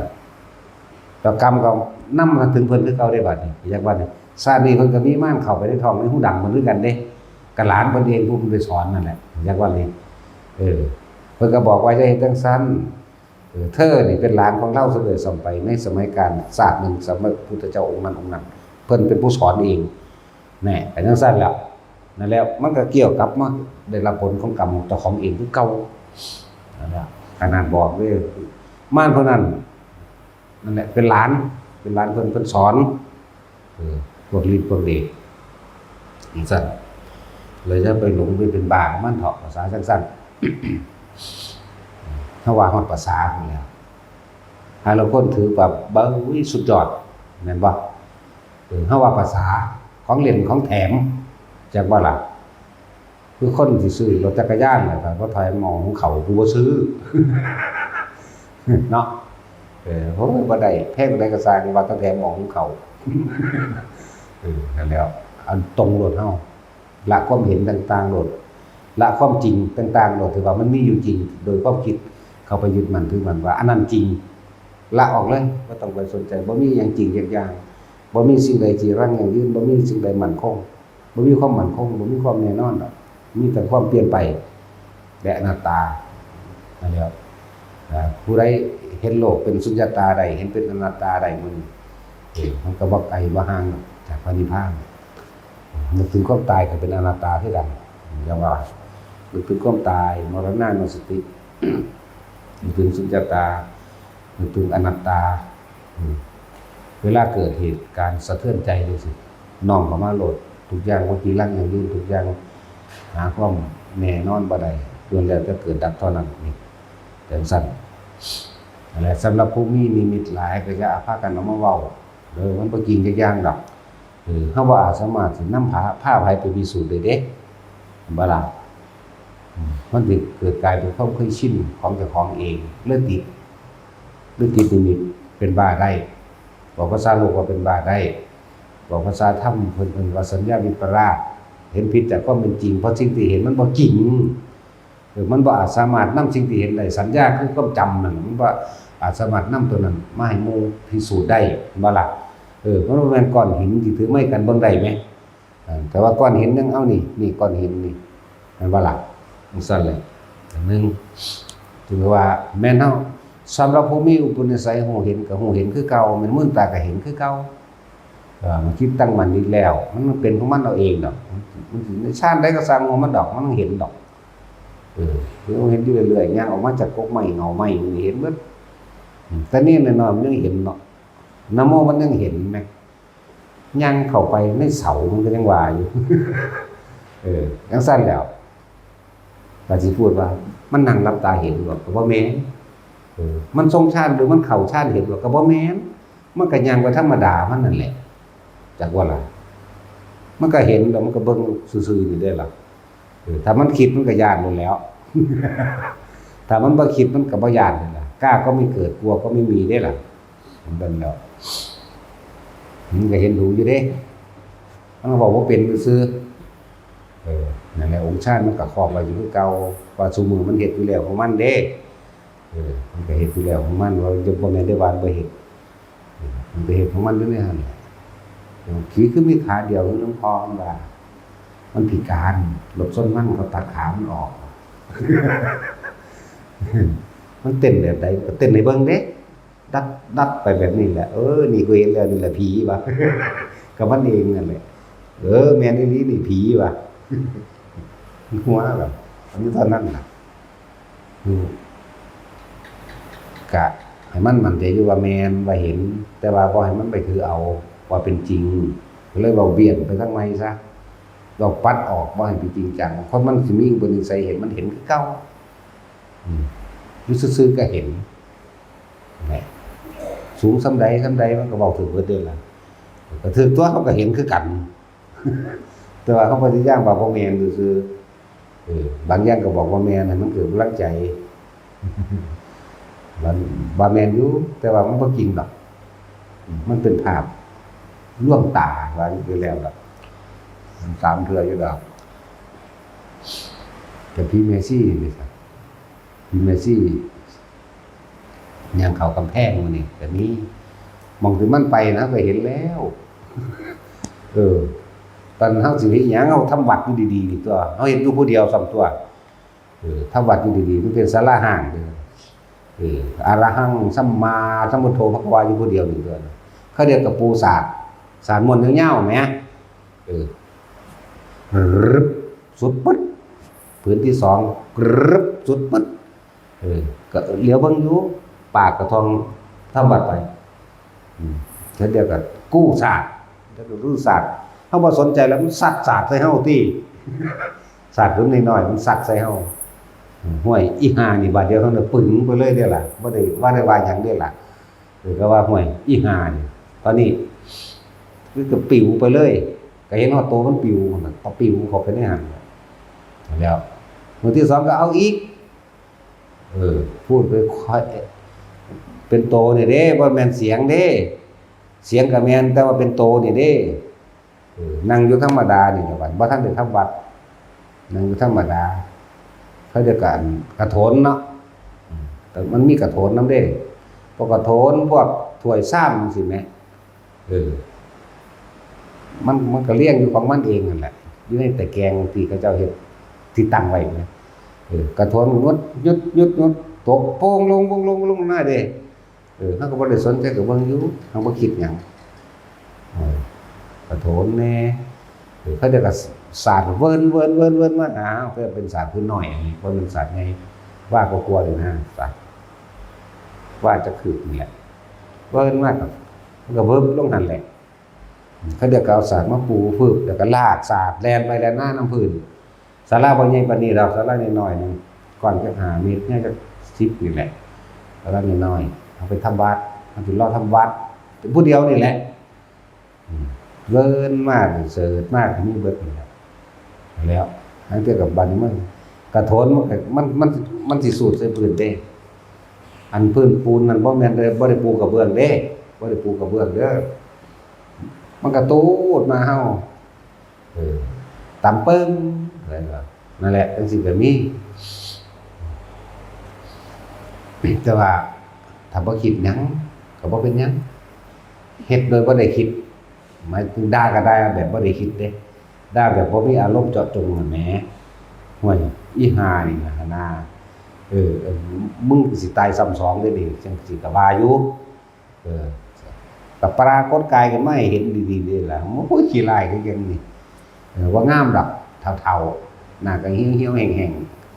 แล้วกรรมก็นำมาถึงเพิ่นคือเก่าได้บัดนี้อย่างบัดนี้ชาตินี้เพิ่นก็มีม่านเข้าไปในท้องในหูดังมันด้วยกันเด้กะหลานเพิ่นเองผู้เพิ่นไปสอนนั่นแหละอย่างว่านี้เพิ่นก็บอกว่าจะเฮ็ดจังซั่นเธอนี่เป็นหลานของเราเสด็จส่งไปในสมัยการศาสตร์หนึ่งสมัยพุทธเจ้าองค์นั้นเพิ่นเป็นผู้สอนเองแน่ไปจังซั่นแล้วนั่นแล้วมันก็เกี่ยวกับมาได้รับผลของกรรมเจ้าของเองคือเก่านั่นแหละขนาดบอกเลยม่านเพิ่นนั้นนั่นแหละเป็นหลานเพิ่นสอนพวกฤทธิ์พวกเดชจังซั่นเลยจะไปหลงไปเป็นบ้ามันเถาะภาษาสั้นๆถ้าว่าฮอดภาษาพุ่นแล้วหาเราคนถือแบบสุดยอดแม่นบ่ถ้าว่าภาษาของเล่นของแถมจักว่าล่ะคือคนที่ซื้อรถจักรยานน่ะก็บ่ถอยมองของเขากูบ่ซื้อ เนาะโหบ่ได้แพงได้ก็สร้างว่าตั้งแต่มองของเขา นั่นแล้วอันตรงโลดเฮาละความเห็นต่างๆโลดละความจริงต่างๆโลดถือว่ามันมีอยู่จริงโดยความคิดเข้าไปยึดมั่นถือมั่นว่าอันนั้นจริงละออกเลยบ่ต้องไปสนใจบ่มีหยังจริงอย่างบ่มีสิ่งใดที่รั้งยั่งยืนบ่มีสิ่งใดมั่นคงบ่มีความมั่นคงบ่มีความแน่นอนดอกมีแต่ความเปลี่ยนไปและอนัตตานั่นแหละผู้ใดเห็นโลกเป็นสุญญตาใดเห็นเป็นอนัตตาใดมันก็บ่ไกลบ่ห่างจากพระนิพพานนึกถึงความตายก็เป็นอนัตตาคือกันอย่างว่านึกถึงความตายมรณะนุสตินึกถึงสุญญตานึกถึงอนัตตาเวลาเกิดเหตุการณ์สะเทือนใจจังซี่น้อมเข้ามาโลดทุกอย่างบ่กี่ลังอย่างยืนทุกอย่างหาความแน่นอนบ่ได้ล้วนแล้วแต่เกิดดับเท่านั้นนี่จังซั่นนั่นแหละสำหรับผู้มีนิมิตหลายก็อย่าพากันเอามาเว้ามันบ่จริงจักอย่างดอกเฮาบ่อาจสามารถสินำพาไผไปพิสูจน์ได้เด้บ่ล่ะมันสิเกิดกลายเป็นความเคยชินของเจ้าของเองเลยติดนิมิตเป็นบ้าได้บอกภาษาโลกว่าเป็นบ้าได้บอกภาษาธรรมเพิ่นว่าสัญญาวิปลาสเห็นผิดจากความเป็นจริงเพราะสิ่งที่เห็นมันบ่จริงมันบ่อาจสามารถนำสิ่งที่เห็นได้สัญญาคือความจำนั่นมันบ่อาจสามารถนำตัวนั้นมาให้หมู่พิสูจน์ได้บ่ล่ะ มันบ่แม่นก้อนหินที่ถือไม้กันเบิ่งได้ไหมแต่ว่าก้อนหินยังเอานี่ก้อนหินนี่มันบ่ล่ะมันสั่นเลยอันนึงถือว่าแม่นเฮาสำหรับผู้มีอุปนิสัยหูเห็นก็หูเห็นคือเก่ามันมื่นตาก็เห็นคือเก่ามันคิดตั้งมันนี่แล้วมันเป็นของมันเอาเองดอกมันสิชาติใดก็สร้างของมันดอกมันต้องเห็นดอกคือเห็นอยู่เรื่อยๆย่างออกมาจากกกไม้เงาไม้นี่เห็นเบิดแต่นี่แน่นอนมันยังเห็นเนาะนะโมมันยังเห็นแม่ย่างเข้าไปในเสามันก็ยังว่าอยู่ยังสั้นแล้วบาสิพูดว่ามันนั่งรับตาเห็นบ่ก็บ่แม่นมันทรงชาติหรือมันเข้าชาติเห็นบ่ก็บ่แม่นมันก็ย่างไปธรรมดามันนั่นแหละจักว่าล่ะมันก็เห็นแล้วมันก็เบิ่งซื่อๆนี่ได้ล่ะถ้ามันคิดมันก็ย้านนั่นแล้วถ้ามันบ่คิดมันก็บ่ย้านนั่นล่ะกล้าก็ไม่เกิดกลัวก็ไม่มีได้ล่ะมันเบิ่งแล้วมันก็เห็นดูอยู่เด้มันบอกว่าเป็นซื่อนั่นแหละองค์ชาติมันก็ครอบไว้อยู่คือเก่าว่าซุมื้อมันเฮ็ดอยู่แล้วของมันเด้มันก็เฮ็ดอยู่แล้วของมันว่าจะบ่แม่นได้ว่าบ่เฮ็ดมันก็เฮ็ดของมันอยู่ในหั่นผีคือมีขาเดียวคือหลวงพ่อมันว่ามันพิการรถชนมันเขาตัดขามันออก มันเต้นแบบใดก็เต้นให้เบิ่งเด้ดัดไปแบบนี้แหละนี่กูเห็นแล้วนี่แหละผีว่ะ ก็มันเองนั่นแหละแม่นอีหลีนี่ผีว่ะ หัวแบบอันนี้เท่านั้นน่ะกะให้มันมั่นใจอยู่ว่าแม่นว่าเห็นแต่ว่าบ่ให้มันไปถือเอาว่าเป็นจริงก็เลยเว้าเบี่ยงไปทางใหม่ซะเราปัดออกบ่ให้เป็นจริงจังเพราะมันสิมีอุปนิสัยเห็นมันเห็นคือเก่าอยู่ซื่อๆก็เห็นแหละสูงส่ำใดมันก็เว้าถึงเบิดเด้อล่ะก็ถึงตัวเขาก็เห็นคือกัน แต่ว่าเขาพยายามว่าบ่แม่นซื่อบางอย่างก็บอกว่าแม่นให้มันเกิดกำลังใจ มันบ่แม่นอยู่แต่ว่ามันบ่จริงดอกมันเป็นภาพลวงตาว่าอยู่แล้วดอกมันตามเทื่ออยู่ดอกแต่พี่เมซี่นี่ครับพี่เมซี่ย่างเข้ากำแพงมื้อนี้ก็มีมองถึงมันไปนะก็เห็นแล้วตอนเฮาสิเฮ็ดหยังเฮาทำวัดอยู่ดีๆนี่ตัวเฮาเฮ็ดอยู่ผู้เดียวซ้ำตัวทำวัดอยู่ดีๆมันเป็นศาลาห้างเด้ออะระหังสัมมาสัมพุทโธภควาอยู่ผู้เดียวนี่ตัวเขาเรียกกับปูศาสตร์มนต์ยาวๆแหมรึบสุดปึ๊ดพื้นที่2รึบสุดปึ๊ดก็เหลียวเบิ่งอยู่ปากกระทองทำวัดไปเขาเรียกกับกู้ศาสตร์แล้วก็รู้ศาสตร์เฮาบ่สนใจแล้วมันสัดศาสตร์ใส่เฮาติศาสตร์ขึ้นน้อยๆมันสัดใส่เฮาห้วยอีห่านี่บาดเดียวเฮาน่ะปึ้งไปเลยเด้อล่ะบ่ได้ว่าหยังเด้อล่ะก็ว่าห้วยอีห่านี่ตอนนี้คือก็ปิวไปเลยก็เห็นว่าโตมันปิวมันก็ปิวเข้าไปในหันแล้วมื้อที่2ก็เอาอีกพูดไปค่อยเป็นโตนี่เด้บ่แม่นเสียงเด้เสียงก็แม่นแต่ว่าเป็นโตนี่เด้นั่งอยู่ธรรมดานี่ว่าบ่ทันได้ทำวัดนั่งอยู่ธรรมดาเขาเรียกกันกระโถนเนาะแต่มันมีกระโถนนำเด้พวกกระโถนพวกถ้วยซ้ำจังซี่แหมมันก็เลี้ยงอยู่ของมันเองนั่นแหละอยู่ในตะแกรงที่เขาเจ้าเฮ็ดที่ตั้งไว้นะกระโถนงดยุดตกโป่งลงหน้าเด้เฮาก็บ่ได้สนใจก็เบิ่งอยู่เฮาบ่คิดหยังกระโถนแน่เขาเรียกว่าศาสตร์เวิ้นมาเพื่อเป็นศาสตร์พื้นน้อยอันนี้บ่เป็นศาสตร์ใหญ่ว่าก็กลัวเลยนะศาสตร์ว่าจะคือเนี่ยเวิ้นมากมันก็เบิ่มลงนั่นแหละเขาเรียกเอาศาสตร์มาปูฟึบแล้วก็ลากศาสตร์แล่นไปแล่นมาน้ำพื้นศาลาบ่ใหญ่ปานนี้ดอกศาลาน้อยๆนึงก่อนจะ5เมตรเนี่ยจะ10นี่แหละศาลาน้อยๆเอาไปทำวัดเอาสิรอทำวัดเป็นผู้เดียวนี่แหละเวิ้นมากเสิร์ชมากมีเบิดนี่แล้วอันเกี่ยวกับบัดนี้มันกระโถนมันสิสูดใส่พื้นเด้อันพื้นปูนนั่นบ่แม่นได้บ่ได้ปูกระเบื้องเด้บ่ได้ปูกระเบื้องเด้อมันก็ตูดมาเฮาตำปึ้งอะไรก็นั่นแหละจังซี่ก็มีแต่ว่าถ้าบ่คิดหยังก็บ่เป็นหยัง เฮ็ดโดยบ่ได้คิดหมายถึงด่าก็ได้แบบบ่ได้คิดเด้ด่าแบบบ่มีอารมณ์เจาะจงน่ะแหมห่วยอีห่านี่นะนามึงสิตายซ้ำสองเด้นี่จังสิก็ว่าอยู่ก็ปรากฏกายกันมาให้เห็นดีๆเด้ล่ะโอ้ยขี้ร้ายคือจังนี่ว่างามดอกเฒ่าๆหน้าก็เหี่ยวๆแห้ง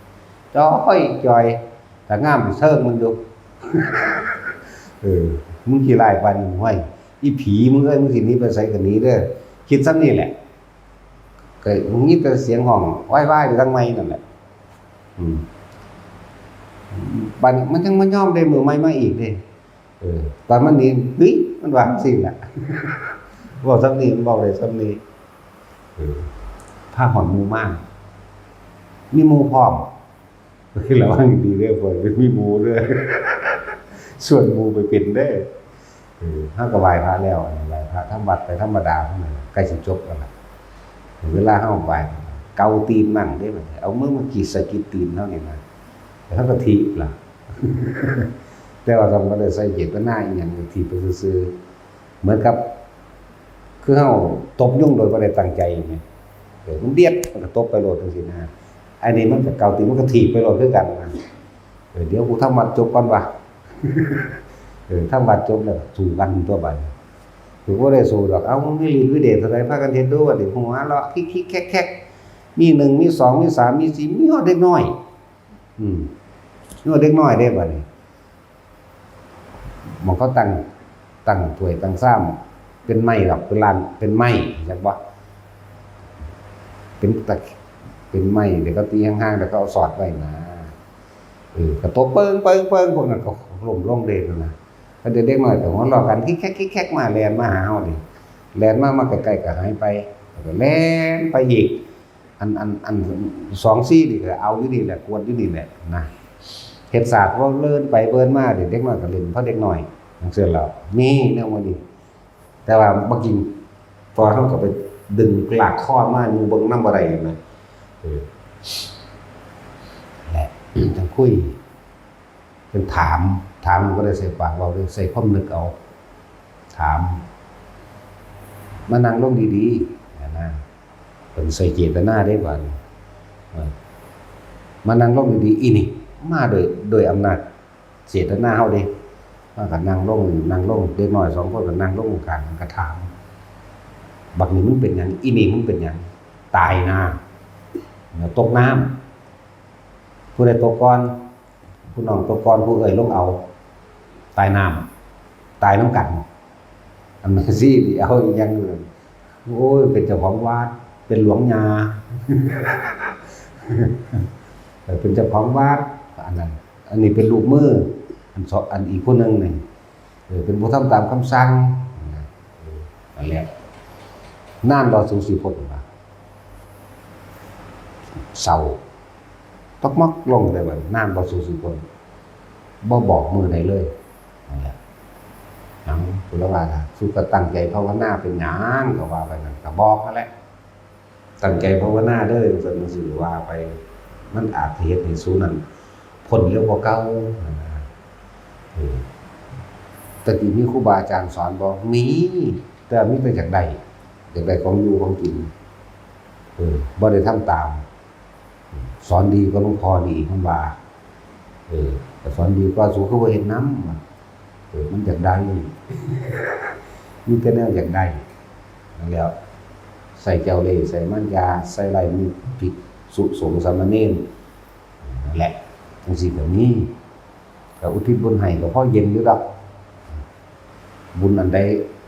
ๆจอยแต่งามเชิงมันอยู่ มึงขี้ร้ายปานนี้ห้วยอีผีมึงเอ้ยมึงสิหนีไปไสก็หนีเด้อคิดซ้ำนี่แหละก็มีแต่เสียงห้องว้ายๆอยู่ทางไมนั่นแหละบัดนี้มันยังมายอมได้มือใหม่มาอีกเด้ตอนมันนี่เฮ้ยมันว่าจังซี่แหละเว้าซ้ำนี้มันเว้าได้ซ้ำนี้พาหอนหมู่มากมีหมู่พร้อมคือระวังดีเด้อพ่นมีหมู่เด้อส่วนหมู่ไปเป็นเด้อเฮาก็ไหว้พระแล้วไหว้พระทำวัดไปธรรมดาเท่านั้นใกล้สิจบแล้วล่ะเวลาเฮาไหว้เกาตีนมั่งได้บัดเอามือมาสะกิดตีนเฮานี่นะแล้วเฮาก็ถีบล่ะแต่ว่าต้องบ่ได้ใส่เจตนาอีหยังถีบไปซื่อๆเหมือนกับคือเฮาตบยุงโดยบ่ได้ตั้งใจอย่างเงี้ยมันเดียดมันก็ตบไปโลดจังซี่นะอันนี้มันก็เกาตีนมันก็ถีบไปโลดคือกันนะเดี๋ยวกูทำวัดจบก่อนว่ะทำวัดจบแล้วสู้กันตัวบัดถือบ่ได้สู้ดอกเอามีฤทธิ์วิเดชเท่าใดพากันเฮ็ดดูว่าดิหัวเราะคิกๆแคกๆมี1มี2มี3มี4มีฮอดเด็กน้อยมีฮอดเด็กน้อยเด้บัดนี้หม้องเขาตั้งถ้วยตั้งซ้ำเป็นไม้ดอกเป็นลานเป็นไม้จักบ่เป็นไม้เดี๋ยวก็ตีห่างๆแล้วก็เอาสอดไว้นะก็ตบเปิงพวกนั้นก็ล้มลงเด้นะก็เด็กๆน้อยก็หัวเราะกันคิกแคกมาแล่นมาหาเฮานี่แล่นมาใกล้ๆก็หายไปแล้วก็แล่นไปอีกอัน2-4นี่ก็เอาอยู่นี่แหละกวนอยู่นี่แหละนะเฮ็ดศาสตร์ว่าเลิ่นไปเบิ่นมาเด็กน้อยก็เล่นเพราะเด็กน้อยจังซี่แล้วนี่แนวนี้แต่ว่าบ่กินพอเฮาก็ไปดึงลากคอมาอยู่เบิ่งนำบ่ได้นะแหละจังคุยเป็นถามมันก็ได้ใส่ปากเราเลยใส่ความนึกเอาถามมานั่งลงดีๆนะเป็นใส่เจตนาได้บ่มานั่งลงดีๆอีนี่มาโดยอำนาจเจตนาเฮาเด้มาก็นั่งลงเด็กน้อย2คนก็นั่งลงกลางก็ถามบักนี้มึงเป็นหยังอีนี่มึงเป็นหยังตายนะตกน้ำผู้ใดตกก่อนผู้น้องตกก่อนผู้เอ่ยลงเอาตายน้ำตายน้ำกันอันนั้นสิเอาอีกอย่างนึงโอ้ยเป็นเจ้าของวัดเป็นหลวงยาเป็นเจ้าของวัดอันนี้เป็นลูกมืออันอีกคนนึงนี่เป็นผู้ทำตามคำสั่งนั่นแหละน่านรอสูสีพ้นว่าเศร้าตกมักลงได้บัดน่านรอสูสีพ้นบ่บอกมือใดเลยนั่นแหละหยังพุทธวาทสู้ก็ตั้งใจภาวนาเป็นหยังก็ว่าไปนั่นก็บอกนั่นแหละตั้งใจภาวนาเด้อจังซี่ว่าไปมันอาจสิเฮ็ดให้สู้นั้นพ้นเร็วกว่าเก่าแต่ที่มีครูบาอาจารย์สอนบ่มีแต่มีแต่อยากได้ของอยู่ของกินบ่ได้ทำตามสอนดีก็หลวงพ่อดีเพิ่นว่าแต่สอนดีก็สู้คือบ่เฮ็ดนำมันอยากได้มีแต่แนวอยากได้นั่นแล้วใส่แก้วเล่ใส่มันยาใส่ไหลมีผิดสุสงสามเณรนั่นแหละจังซี่ก็มีก็อุทิศบุญให้ก็พอเย็นอยู่ดอกบุญอันใด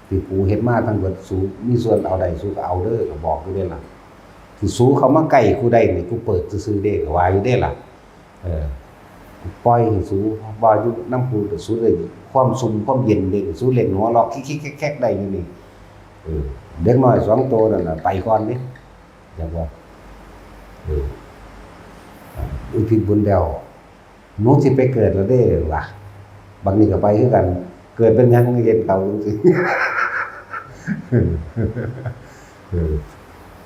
ที่กูเฮ็ดมาทั้งเบิดสู้มีส่วนเอาได้สู้ก็เอาเด้อก็บอกอยู่เด้ล่ะที่สู้เขามาใกล้กูได้นี่กูเปิดซื่อๆเด้ก็ว่าอยู่เด้ล่ะกูปล่อยให้สู้บ่อยู่นำกูก็สู้ได้ความสุขความเย็นเด้สู้เล่นหัวเราะคิกๆแคกๆได้อยู่นี่เด็กน้อย2ตัวนั่นน่ะไปก่อนดิอยากว่าอุทิศบุญแล้วหนูสิไปเกิดแล้วเด้ล่ะบางนี้ก็ไปคือกันเกิดเป็นหยังเฮ็ดเขาจังซี่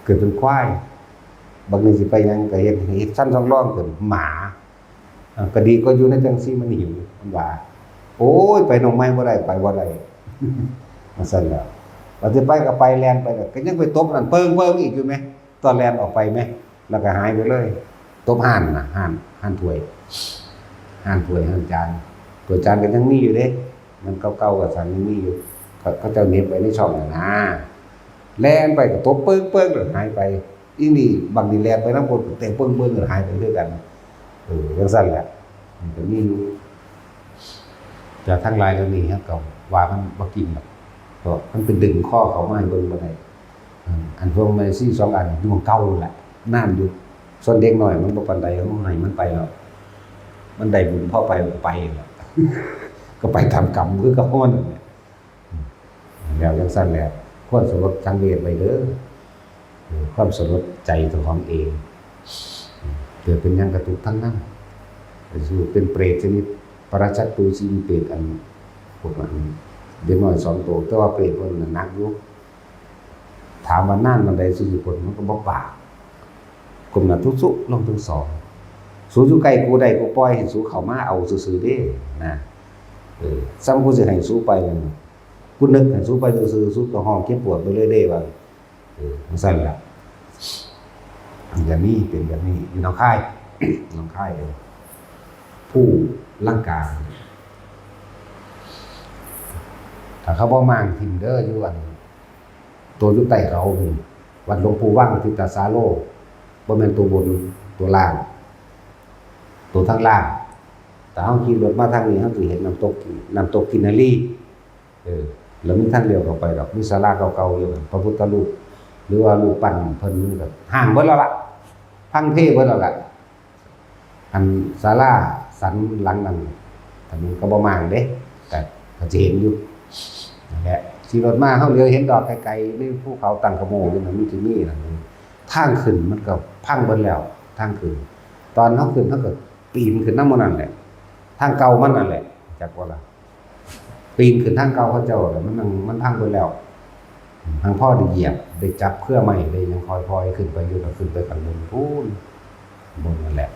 เกิดเป็นควายบางนี้สิไปหยังก็เฮ็ดชั้น2ร่องขึ้นหมาก็ดีก็อยู่ในจังซี่มันหิวมันว่าโอ้ยไปหนองไม้บ่ได้ไปบ่ได้ มันสั่นแล้วปฏิไปก็ไปแลนไปก็ยังไปตบนั่นเปิงอีกอยู่ไหมตอนแลนออกไปไหมแล้วก็หายไปเลยตบห่านนะห่านถ้วยห่านจานตัวจานก็ยังมีอยู่เด้มันเก่าๆกับสันยังมีอยู่เขาจะเน็บไว้ในช่องนะแลนไปก็ตบเปิงแล้วหายไปอีนี่บางทีแลนไปน้ำบนแต่เปิงแล้วหายไปด้วยกันยังสั่นแหละมันก็มีจากทั้งหลายแล้วนี่ครับก็ว่ามันบ่กินหรอกก็มันเป็นดึงข้อเขามาให้เบิ่งบ่ได้อันพวกมันซี่2อันอยู่ของเก่าแหละน้ำอยู่ส่วนเด็กน้อยมันบ่ปานใดเฮาให้มันไปแล้วมันได้บุญพอไปแล้วก็ไปทำกรรมคือกับฮ้อนนั่นแหละแล้วจังซั่นแหละควรสำรวจสังเวชไว้เด้อความสำรวจใจตัวของเองเกิดเป็นหยังกระตุกทั้งนั้นคือเป็นเปรตชนิดปราชัตตุชีวิเปรตอันพวกนั้นเด็กน้อย2ตัวแต่ว่าเปรตเพิ่นหนักอยู่ถามว่านานมันได้สุผลมันก็บ่ปากกลมน่ะทุสุลงถึง2สูอยู่ใกล้กูได้กูปล่อยให้สูเข้ามาเอาซื่อๆเด้นะซ้ำกูสิให้สูไปนั่นกูนึกให้สูไปซื่อๆสูก็ห้องเจ็บปวดไปเลยเด้ว่ามันสั่นล่ะอย่างนี้เป็นแบบนี้อยู่หนองคายผู้ร่างกายถ้าเขาบ่มางทิ่มเด้ออยู่อันตัวอยู่ใต้เขานี่วัดหลวงปู่ว่างทิตาสาโลบ่แม่นตัวบนตัวล่างตัวทางล่างแต่เฮาขี่รถมาทางนี้เฮาสิเห็นน้ำตกกินนารีแล้วมีทางเลี้ยวเข้าไปดอกมีศาลาเก่าๆอยู่พระพุทธรูปหรือว่ารูปปั้นเพิ่นก็ห่างเบิดแล้วล่ะพังเทเบิดแล้วล่ะอันศาลาสันหลังนั้นแต่มันก็บ่มางเด้แต่ก็สิเห็นอยู่นั่นแหละขี่รถมาเฮาเลี้ยวเห็นดอกไกลๆในภูเขาตั้งขโมงนี่มันมีที่นี่ล่ะทางขึ้นมันก็พังเบิดแล้วทางขึ้นตอนเฮาขึ้นเฮาก็ปีนขึ้นนำหมู่นั้นแหละทางเก่ามันนั่นแหละจักว่าล่ะปีนขึ้นทางเก่าเขาเจ้าแล้วมันพังเบิดแล้วทางพ่อได้เหยียบได้จับเครือไม้ได้ยังคอยๆขึ้นไปอยู่ก็ขึ้นไปข้างบนพูนบนนั่นแหละ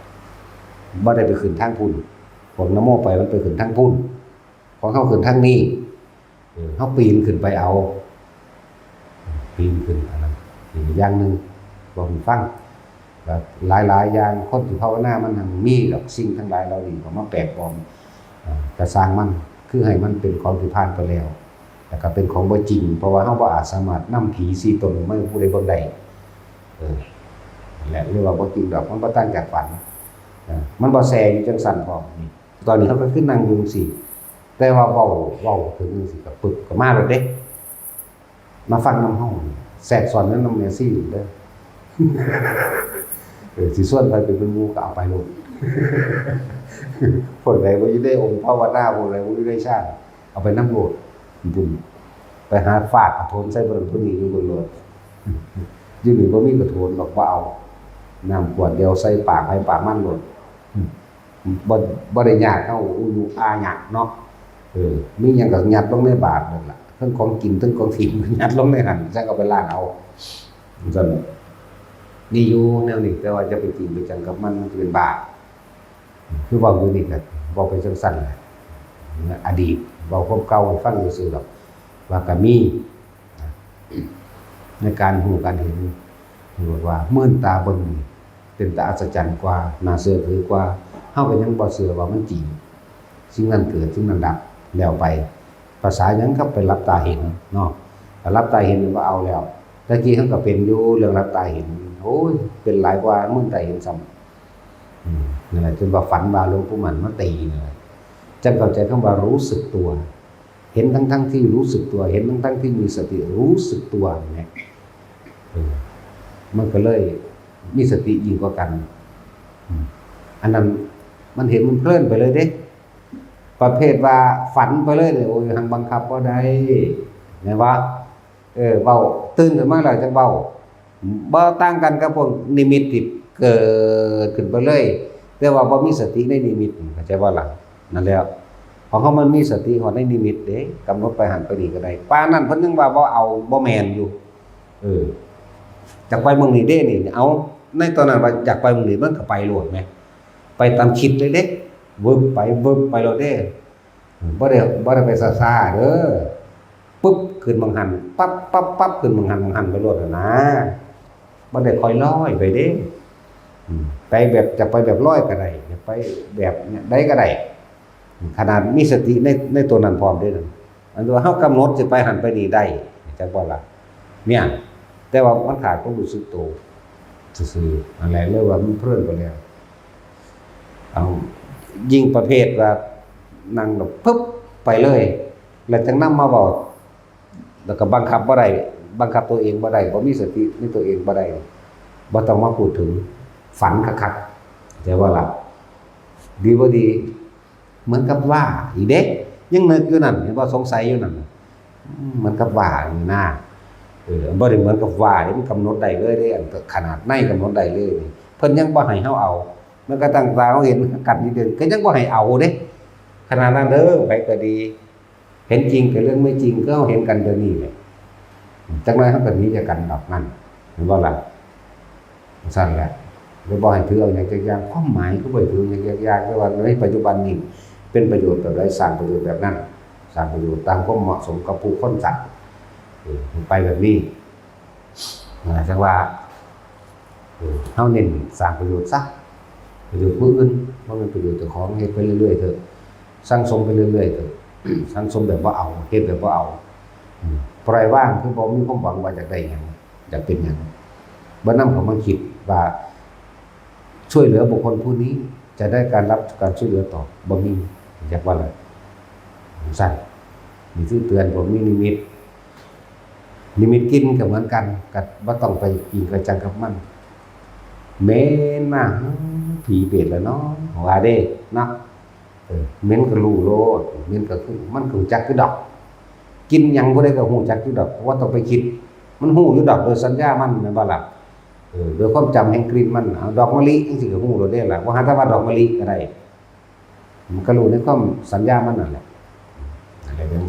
บ่ได้ไปขึ้นทางพุ่นพวกนโมไปมันไปขึ้นทางพุ่นของเฮาขึ้นทางนี้เฮาปีนขึ้นไปเอาปีนขึ้นอันนั้นอีกอย่างนึงบ่ฮู้ฟังก็หลายๆอย่างคนที่ภาวนามันหังมีดอกสิ่งทั้งหลายเหล่านี้ก็มาแปลกปลอมก็สร้างมันคือให้มันเป็นของที่ผ่านไปแล้วแต่ก็เป็นของบ่จริงเพราะว่าเฮาบ่อาจสามารถนำผี4ตนมาให้ผู้ใดเบิ่งได้และเรียกว่าบ่จริงดอกมันบ่ต่างจากฝันมันบ่แซ่อยู่จังซั่นพร้อมนี่ตอนนี้เขาก็ขึ้นนั่งอยู่จังซี่แต่ว่าเว้าถึงจังซี่ก็ปึกก็มาแล้วเด้มาฟังนำเฮาแทรกซ้อนนำแม่ซี่เด้อสิส่วนไปเป็นหมู่ก็เอาไปโลดผลใดบ่อยู่ได้องค์ภาวนาบ่ได้บ่อยู่ได้ชาติเอาไปนำโลดบุญไปหาฟาดกระโถนใส่บ่พุ่นนี้อยู่บนรถอยู่นี่บ่มีกระโถนดอกบ่เอาน้ำขวดเดียวใส่ปากให้ปากมันโลดบ่ได้ยากเฮาอยู่อาหยักเนาะมีหยังก็ยัดลงในบาตรนั่นล่ะทั้งของกินทั้งของถิ่มยัดลงในหั่นจังเอาไปล้างเอาซั่นนี่อยู่แนวนี้แต่ว่าจะไปกินไปจังกับมันเป็นบาปคือเว้าอยู่นี่ก็เว้าไปสั้นๆแหละอดีตเว้าความเก่าให้ฟังซื่อๆดอกว่าก็มีในการรู้การเห็นว่ามื่นตาเบิ่งเป็นตาอัศจรรย์กว่าน่าเชื่อถือกว่าเฮาก็ยังบ่เชื่อว่ามันจริงสิ่งนั้นเกิดสิ่งนั้นดับแล้วไปภาษาหยังครับไปรับตาเห็นเนาะถ้ารับตาเห็นว่าเอาแล้วตะกี้เฮาก็เป็นอยู่เรื่องรับตาเห็นโอ้ยเป็นหลายกว่ามื่นตาเห็นซ้ำนั่นแหละจนว่าฝันว่าหลวงปู่มันมาตีนั่นแหละจังเข้าใจคำว่ารู้สึกตัวเห็นทั้งที่รู้สึกตัวเห็นทั้งที่มีสติรู้สึกตัวเนี่ยมันก็เลยมีสติยิ่งกว่ากันอันนั้นมันเห็นมันเพลินไปเลยเด้ประเภทว่าฝันไปเลยโอ้ยหังบังคับบ่ได้แม่ว่าเว้าตื่นขึ้นมาแล้วจังเว้าบ่ต่างกันกับพวกนิมิตที่เกิดขึ้นไปเลยแต่ว่าบ่มีสติในนิมิตเข้าใจบ่ล่ะนั่นแหละของเฮามันมีสติฮอดในนิมิตเด้กำหนดไปหันไปนี่ก็ได้ปานนั้นเพิ่นยังว่าบ่เอาบ่แม่นอยู่จากไปเมืองนี้เด้นี่เอาในตอนนั้นว่าอยากไปเมืองนี้มันก็ไปโลดแหมไปตามคิดเลยเด้วึบไปโลดเด้บ่ได้ไปซ่าๆเด้อปึ๊บ ขึ้นบางหันปั๊บขึ้นบางหันไปโลดนะบ่ได้ค่อยลอยไปเด้ไปแบบจะไปแบบลอยก็ได้จะไปแบบเนี้ยได้ก็ได้ขนาดมีสติในตัวนั้นพร้อมด้วยนั่นอันว่าเฮากำหนดสิไปหันไปนี่ได้จักบ่ล่ะเนี่ยแต่ว่ามันขาดความรู้สึกตัวซื่อๆอะไรเลยว่ามันเพลินไปแล้วเอายิ่งประเภทว่านั่งแบบปึ๊บไปเลยแล้วจังนำมาบอกแล้วก็บังคับบ่ได้บังคับตัวเองบ่ได้บ่มีสติในตัวเองบ่ได้บ่ต้องมาพูดถึงฝันคักๆแต่ว่าล่ะดีบ่ดีเหมือนกับว่าอีเด็กยังนึกอยู่นั่นเห็นบ่สงสัยอยู่นั่นเหมือนกับว่าอยู่หน้าบ่ได้เหมือนกับว่านี่มันกำหนดได้เลยเด้อันขนาดในกำหนดได้เลยเพิ่นยังบ่ให้เฮาเอามันก็ตั้งตาเฮาเห็นกันนี่เด้ก็ยังบ่ให้เอาเด้ขนาดนั้นเด้อไปก็ดีเห็นจริงแต่เรื่องไม่จริงก็เฮาเห็นกันเดี๋ยวนี้แหละจังได๋เฮาก็หนีจากกันดอกนั้นเห็นบ่ล่ะซั่นแหละบ่บ่ให้ถือเอาหยังจักอย่างความหมายก็บ่ถือหยังจักอย่างแต่ว่าในปัจจุบันนี้เป็นประโยชน์แบบใดสร้างประโยชน์แบบนั้นสร้างประโยชน์ตามความเหมาะสมกับผู้คนสัตว์ไปแบบนี้จังว่าเฮาเน้นสร้างประโยชน์ซะประโยชน์ผู้อื่นบ่แม่นประโยชน์เจ้าของเฮ็ดไปเรื่อยๆเถอะสั่งสมไปเรื่อยๆเถอะสั่งสมแบบบ่เอาเฮ็ดแบบบ่เอาปล่อยว่างคือบ่มีความหวังว่าอยากได้หยังอยากเป็นหยังบ่นำเข้ามาคิดว่าช่วยเหลือบุคคลผู้นี้จะได้การรับการช่วยเหลือตอบบ่มีอยากว่าอะไรสั่นนี่คือเตือนผมมีนิมิตกินก็เหมือนกันก็บ่ต้องไปกินกระจังกับมันเหม็นมากผีเปรตแล้วเนาะว่าเด้เนาะเหม็นก็รู้โลดเหม็นก็คือมันรู้จักคือดอกกินหยังบ่ได้ก็ฮู้จักอยู่ดอกเพราะว่าต้องไปคิดมันฮู้อยู่ดอกโดยสัญญามันแม่นบ่ล่ะโดยความจำแห่งกลิ่นมันดอกมะลิจังซี่ก็ฮู้โลดเด้ล่ะว่าหาแต่ว่าดอกมะลิก็ได้มันก็รู้ในความสัญญามันนั่นแหละอะไรเป็น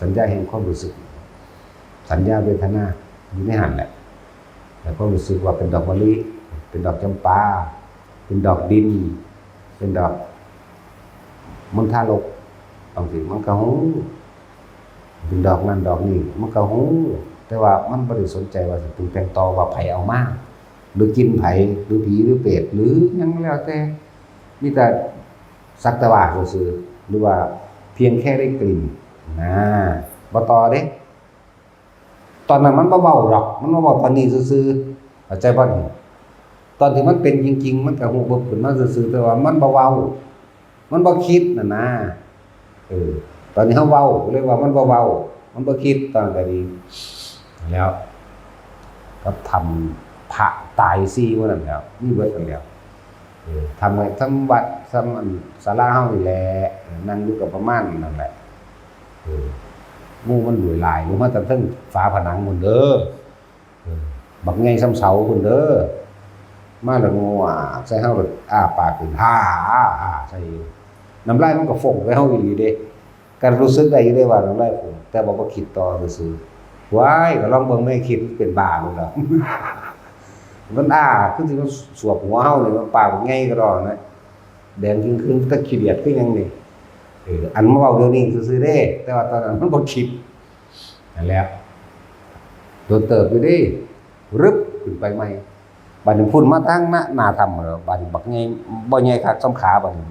สัญญาแห่งความรู้สึกสัญญาเวทนาอยู่ในหันแหละแล้วก็รู้สึกว่าเป็นดอกมะลิเป็นดอกจำปาเป็นดอกดินเป็นดอกมณฑาลกบางทีมันก็ฮู้เป็นดอกนั้นดอกนี้มันก็ฮู้แต่ว่ามันบ่ได้สนใจว่าสิปรุงแต่งต่อว่าไผเอามาหรือกินไผหรือผีหรือเปรตหรือหยังแล้วแต่มีแต่สักแต่ว่าซื่อๆหรือว่าเพียงแค่ได้กลิ่นบ่ต่อเด้ตอนนั้นมันบ่เว้าหรอกมันบ่เว้าตอนนี้ซื่อๆเข้าใจบ่นี่ตอนที่มันเป็นจริงๆมันก็ฮู้บ่ขึ้นมาซื่อๆแต่ว่ามันบ่เว้ามันบ่คิดน่ะนะตอนนี้เฮาเว้าก็เลยว่ามันบ่เว้ามันบ่คิดตอนนั้นก็ดีแล้วก็ทำพระตาย4มื้อนั้นแล้วมีเบิดกันแล้วทำไว้ทั้งวัดทั้งศาลาเฮานี่แหละนั่งอยู่กับประมาณนั่นแหละงูมันหลวยลายลงมาตั้งแต่ฝาผนังพุ่นเด้อบักใหญ่ซ้ำเสาพุ่นเด้อมาแล้วงูใส่เฮาแบบอ้าปากขึ้นฮ่าใส่น้ำลายมันก็ฟงไปเฮาอีหลีเด้ก็รู้สึกได้อยู่เด้ว่าน้ำลายฟงแต่บ่คิดต่อซื่อๆว้ายก็ลองเบิ่งไม่คิดเป็นบ้าพุ่นล่ะมันคือสิมันสวบหัวเฮานี่มันปากใหญ่ก็ดอกนะแดงครึ่งๆตะขี้เดียดคือหยังนี่อันมาเว้าเดี๋ยวนี้ซื่อๆเด้แต่ว่าตอนนั้นมันบ่คิดนั่นแหละโดนเติบอยู่เด้รึบขึ้นไปใหม่บัดนี้พุ่นมาทางหน้าถ้ำแล้วบัดนี้บักใหญ่บ่ใหญ่คักสำขาบัดนี้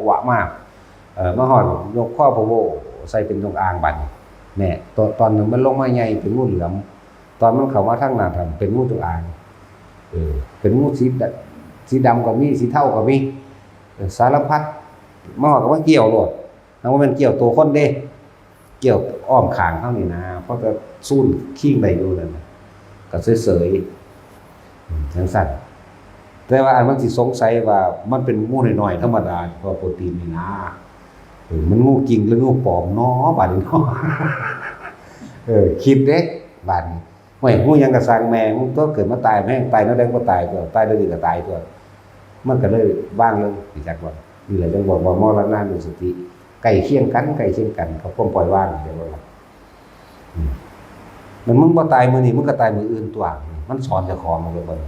วะมากมาฮอดยกข้อพะโวใส่เป็นจงอางบัดนี้แน่ตอนนึงมันลงมาใหญ่เป็นงูเหลือมตอนมันเข้ามาทางหน้าถ้ำเป็นงูจงอางเป็นงูสีดำก็มีสีเทาก็มีสารพัดมาฮอดก็มาเกี่ยวโลดนำว่ามันเกี่ยวตัวคนเด้เกี่ยวอ้อมข้างเฮานี่นะเพราะก็ซูนขิ้งได้อยู่นั่นน่ะก็เสยๆจังซั่นแต่ว่าอันมันสิสงสัยว่ามันเป็นงูน้อยๆธรรมดาเพราะโปรตีนนี่นะมันงูจริงหรืองูปลอมเนาะบัดนี้เนาะคิดเด้บัดนี้โอ้ยงูหยังก็สร้างแม่งูตัวเกิดมาตายแม่งตายแล้วได้บ่ตายตัวตายแล้วดีก็ตายตัวมันก็เลยว่างเลยสิจักว่านี่แหละจังบอกว่ามรณะนุสติใกล้เคียงกันเขาความปล่อยว่างเดี๋ยวว่ามันมึงบ่ตายมื้อนี้มึงก็ตายมื้ออื่นตัวมันสอนเจ้าของมันก็เบิ่ง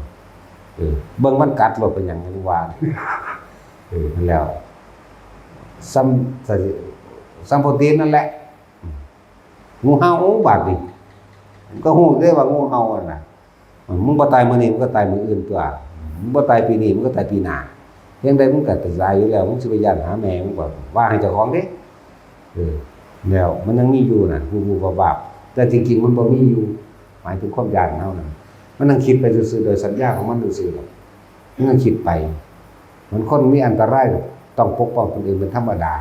เบิ่งมันกัดรถเป็นหยังจังว่านั่นแล้วซ้ำโปรตีนนั่นแหละงูเห่าบาดนี้ ก็ฮู้ได้ว่างูเห่าอ่ะน่ะมึงบ่ตายมื้อนี้มึงก็ตายมื้ออื่นตัวมึงบ่ตายปีนี้มึงก็ตายปีหน้าเพียงใดมึงก็ตายอยู่แล้วมึงสิไปย้านหาแม่มึงบ่ว่าให้เจ้าของเด้แล้วมันยังมีอยู่น่ะฮู้ๆบาปๆแต่จริงๆมันบ่มีอยู่หมายถึงความย้านเฮานั่นมันนั่งคิดไปซื่อๆโดยสัญญาของมันซื่อๆมันนั่งคิดไปมันคนมีอันตรายต้องปกป้องตนเองเป็นธรรมดา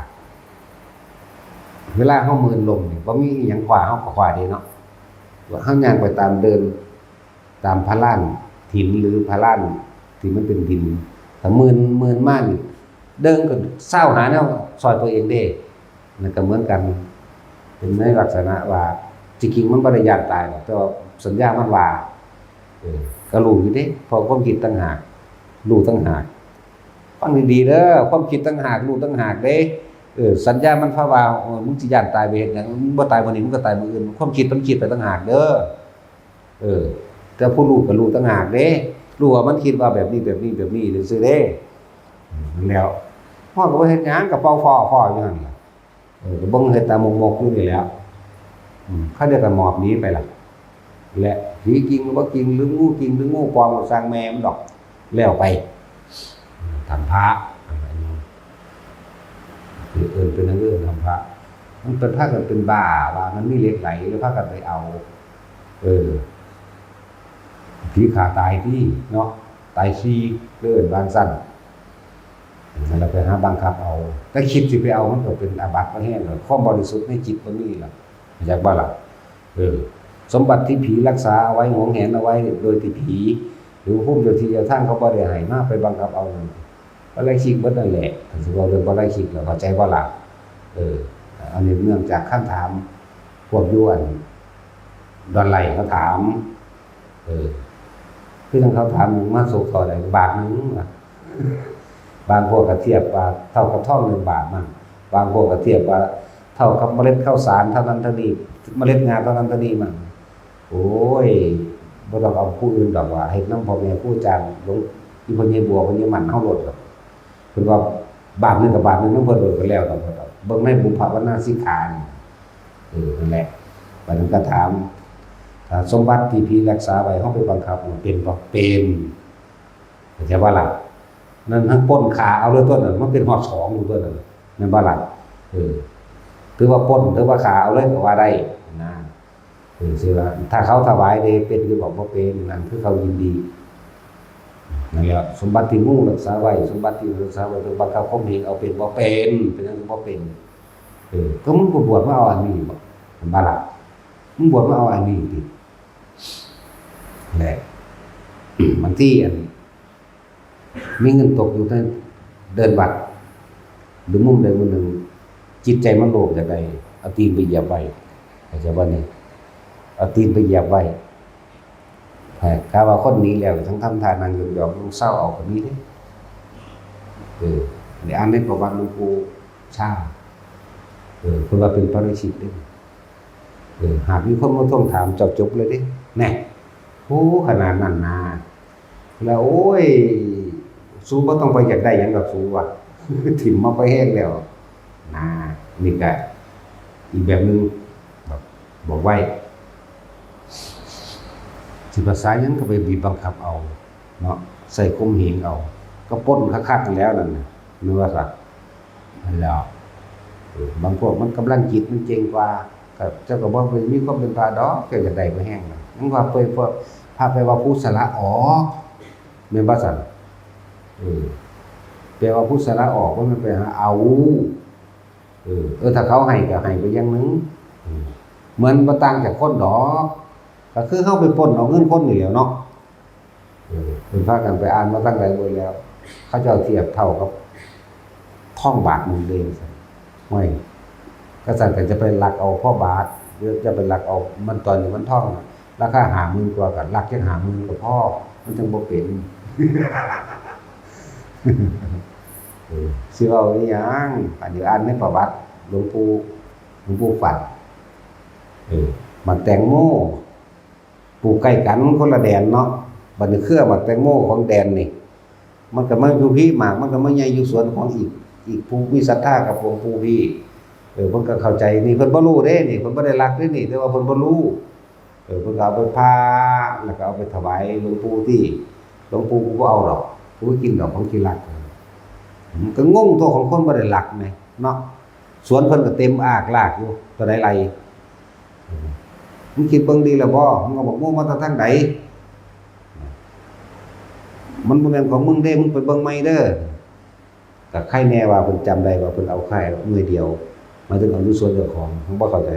เวลาเฮามืนลมนี่บ่มีอิหยังขวาเฮาก็ขวาดีเนาะว่าเฮาย่างไปตามเดินตามพระลานหินหรือพระลานที่มันเป็นดินถ้ามืนมากนี่เดินก็เศร้าหาแนวซอยตัวเองเด้นั่นก็เหมือนกันเป็นในลักษณะว่าจริงๆมันบ่ได้ยากตายหรอกแต่ว่าสัญญามันว่าก็รู้อยู่เด้พอความคิดต่างหากรู้ต่างหากฟังดีๆเด้อความคิดต่างหากรู้ต่างหากเด้สัญญามันพาว่ามึงสิย่านตายไปเฮ็ดหยังมึงบ่ตายวันนี้มึงก็ตายมื้ออื่นความคิดมันคิดไปต่างหากเด้อแต่ผู้รู้ก็รู้ต่างหากเด้รู้ว่ามันคิดว่าแบบนี้ซื่อๆเด้แล้วฮอดก็บ่เฮ็ดหยังก็เป่าฟ้ออยู่นั่นล่ะก็เบิ่งเฮ็ดตามมกๆอยู่นี่แหล้วเขาเรียกว่าหมอบหนีไปล่ะและผีจริงหรือบ่จริงหรืองูจริงหรืองูปลอมก็สร้างแม่มันดอกแล้วไปทำพระเป็นนักเรื่องทำพระมันเป็นพระกันเป็นบ้าว่ามันมีเหล็กไหลหรือพระกันไปเอาผีขาตายที่เนาะตายซีเลื่อนบางสั้นเราไปหาบังคับเอาถ้าคิดสิไปเอามันก็เป็นอาบัติมาแห้งเลยความบริสุทธิ์ในจิตมันนี่แหละอยากบ้าล่ะสมบัติที่ผีรักษาเอาไว้หวงแหนเอาไว้โดยที่ผีหรือพุ่มโดยที่เจ้าท่านเขาบ่ได้ให้มาไปบังคับเอาอะไรคิดเบิดนั่นแหละถือว่าเรื่องอะไรคิดเราเข้าใจบ่ล่ะอันนี้เนื่องจากคำถามพวกย้วนดอนไหลเขาถามคือทางเขาถามมาสุกต่อได้บาทนึงบางพวกก็เทียบว่าเท่ากับทอง1 บาทมั่งบางพวกก็เทียบว่าเท่ากับเมล็ดข้าวสารเท่านั้นเท่านี้เมล็ดงาเท่านั้นเท่านี้มั่งโอ้ยบ่ต้องเอาผู้อื่นดอกว่าเฮ็ดนำพ่อแม่ผู้จางหลวงที่เพิ่นยิบัวเพิ่นยิมันเฮาโลดดอกเพิ่นว่าบาทนึงกับบาทนึงนำเพิ่นโลดก็แล้วดอกเบิ่งในบุพวนาสิกขานั่นแหละบัดนั้นก็ถามสมบัติที่ผีรักษาไว้เฮาไปบังคับเป็นบ่เป็นเข้าใจบ่ล่ะนั่นทั้งป้นขาเอาเลยตัวนั้นมันเป็นฮอด2อยู่ตัวนั้นแม่นบ่ล่ะถือว่าป้นถือว่าขาเอาเลยก็ว่าได้นะสิว่าถ้าเขาถวายได้เป็นคือบอกบ่เป็นนั่นคือเขายินดีนั่นแหละสมบัติที่งูรักษาไว้สมบัติที่รักษาไว้บังคับข่มเหงเอาเป็นบ่เป็นจังบ่เป็นก็มึงบวชมาเอาอันนี้บ่บ่ล่ะมึงบวชมาเอาอันนี้ติแหละบางทีมีเงินตกอยู่ในเดินวัดหรือมุมใดมุมหนึ่งจิตใจมันโลภจะได้เอาตีนไปเหยียบไว้เข้าใจบ่นี่เอาตีนไปเหยียบไว้ถ้าว่าคนนี้แล้วทั้งทำทานนางยอมๆเศร้าเอาก็มีเด้ได้อ่านในประวัติหลวงปู่ชาเพิ่นว่าเป็นปริชิตเด้หากมีคนมาทวงถามเจ้าจบเลยเด้แน่โอ้ขนาดนั้นนะแล้วโอ้ยสู้บ่ต้องไปอยากได้หยังดอกสู้ว่ะถิ่มมาไปแห้งแล้วนะนี่ก็อีกแบบนึงบอกไว้สิภาษาหยังก็ไปบีบบังคับเอาเนาะใส่ข่มเหงเอาก็ปล้นคักๆแล้วนั่นน่ะนึกว่าซะนั่นแหละบางพวกมันกำลังจิตมันเจ๋งกว่าก็เจ้าก็บ่มีความเป็นพระดอกแค่อยากได้บ่แห้งมันว่าไปพาไปว่าผู้สละออกแม่นบ่ซั่นแปลว่าผู้สละออกว่ามันไปหาเอาถ้าเขาให้ก็ให้ไปอย่างนึงเหมือนบ่ต่างจากคนดอกก็คือเฮาไปปล้นเอาเงินคนนี่แหล้วเนาะเพิ่นพากันไปอ่านมาตั้งหลายบทแล้วเขาเจ้าเทียบเท่ากับทองบาทนึงเลยซั่นห้วยก็สั่นก็จะไปลักเอาพ่อบาทหรือจะไปลักเอามันตอนนี้มันทองราคา 50,000 กว่าก็ลักจัง 50,000 ก็พอมันจังบ่เป็นสิเอาอีหยังอันนี้อ่านในประวัติหลวงปู่ฝันมันแตงโมปลูกใกล้กันคนละแดนเนาะบัดนี้เครือมันแตงโมของแดนนี่มันก็มาอยู่พี่หมากมันก็มาใหญ่อยู่สวนของอีกผู้มีศรัทธากับหลวงปู่พี่เพิ่นก็เข้าใจนี่เพิ่นบ่รู้เด้นี่เพิ่นบ่ได้รักเด้นี่แต่ว่าเพิ่นบ่รู้ เพิ่นก็เอาไปพาแล้วก็เอาไปถวายหลวงปู่ที่หลวงปู่กูบ่เอาดอกกูกินดอกของที่รักก็งงตัวของคนบ่ได้รักแหมเนาะสวนเพิ่นก็เต็มอากลากอยู่ตัวใดไรมึงคิดเบิ่งดีแล้วบ่มึงก็บอกโง่มาทางใดมันบ่แม่นของมึงเด้มึงไปเบิ่งใหม่เด้อก็ใครแน่ว่าเพิ่นจำได้ว่าเพิ่นเอาค่ายหน่วยเดียวมาถึงเอาอยู่ส่วนเจ้าของผมบ่เข้าใจ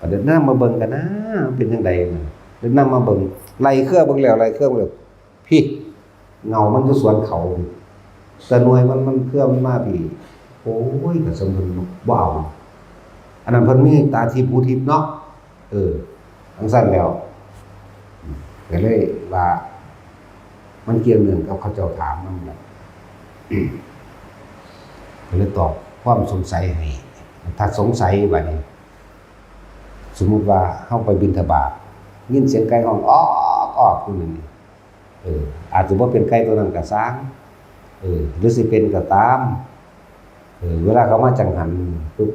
เดี๋ยวนำมาเบิ่งกันนะเป็นจังได๋เดี๋ยวนำมาเบิ่งไล่เครือเบิ่งแล้วไล่เครือเบิ่งแล้วพี่เงามันอยู่สวนเขาแต่หน่วยมันเครือมันมาพี่โอ้ยก็สมเพิ่นบ่เอาอันนั้นเพิ่นมีตาทิพย์หูทิพย์เนาะจังซั่นแล้วก็เลยว่ามันเกี่ยวเนื่องกับเขาเจ้าถามมันแหละก็เลยตอบความสงสัยให้ถ้าสงสัยบัดนี้สมมุติว่าเฮาไปบิณฑบาตยินเสียงไก่ฮ้องออกอยู่นั่นอาจจะบ่เป็นไก่ตัวนั้นก็สร้างหรือสิเป็นก็ตามเวลาเขามาจังหันปุ๊บ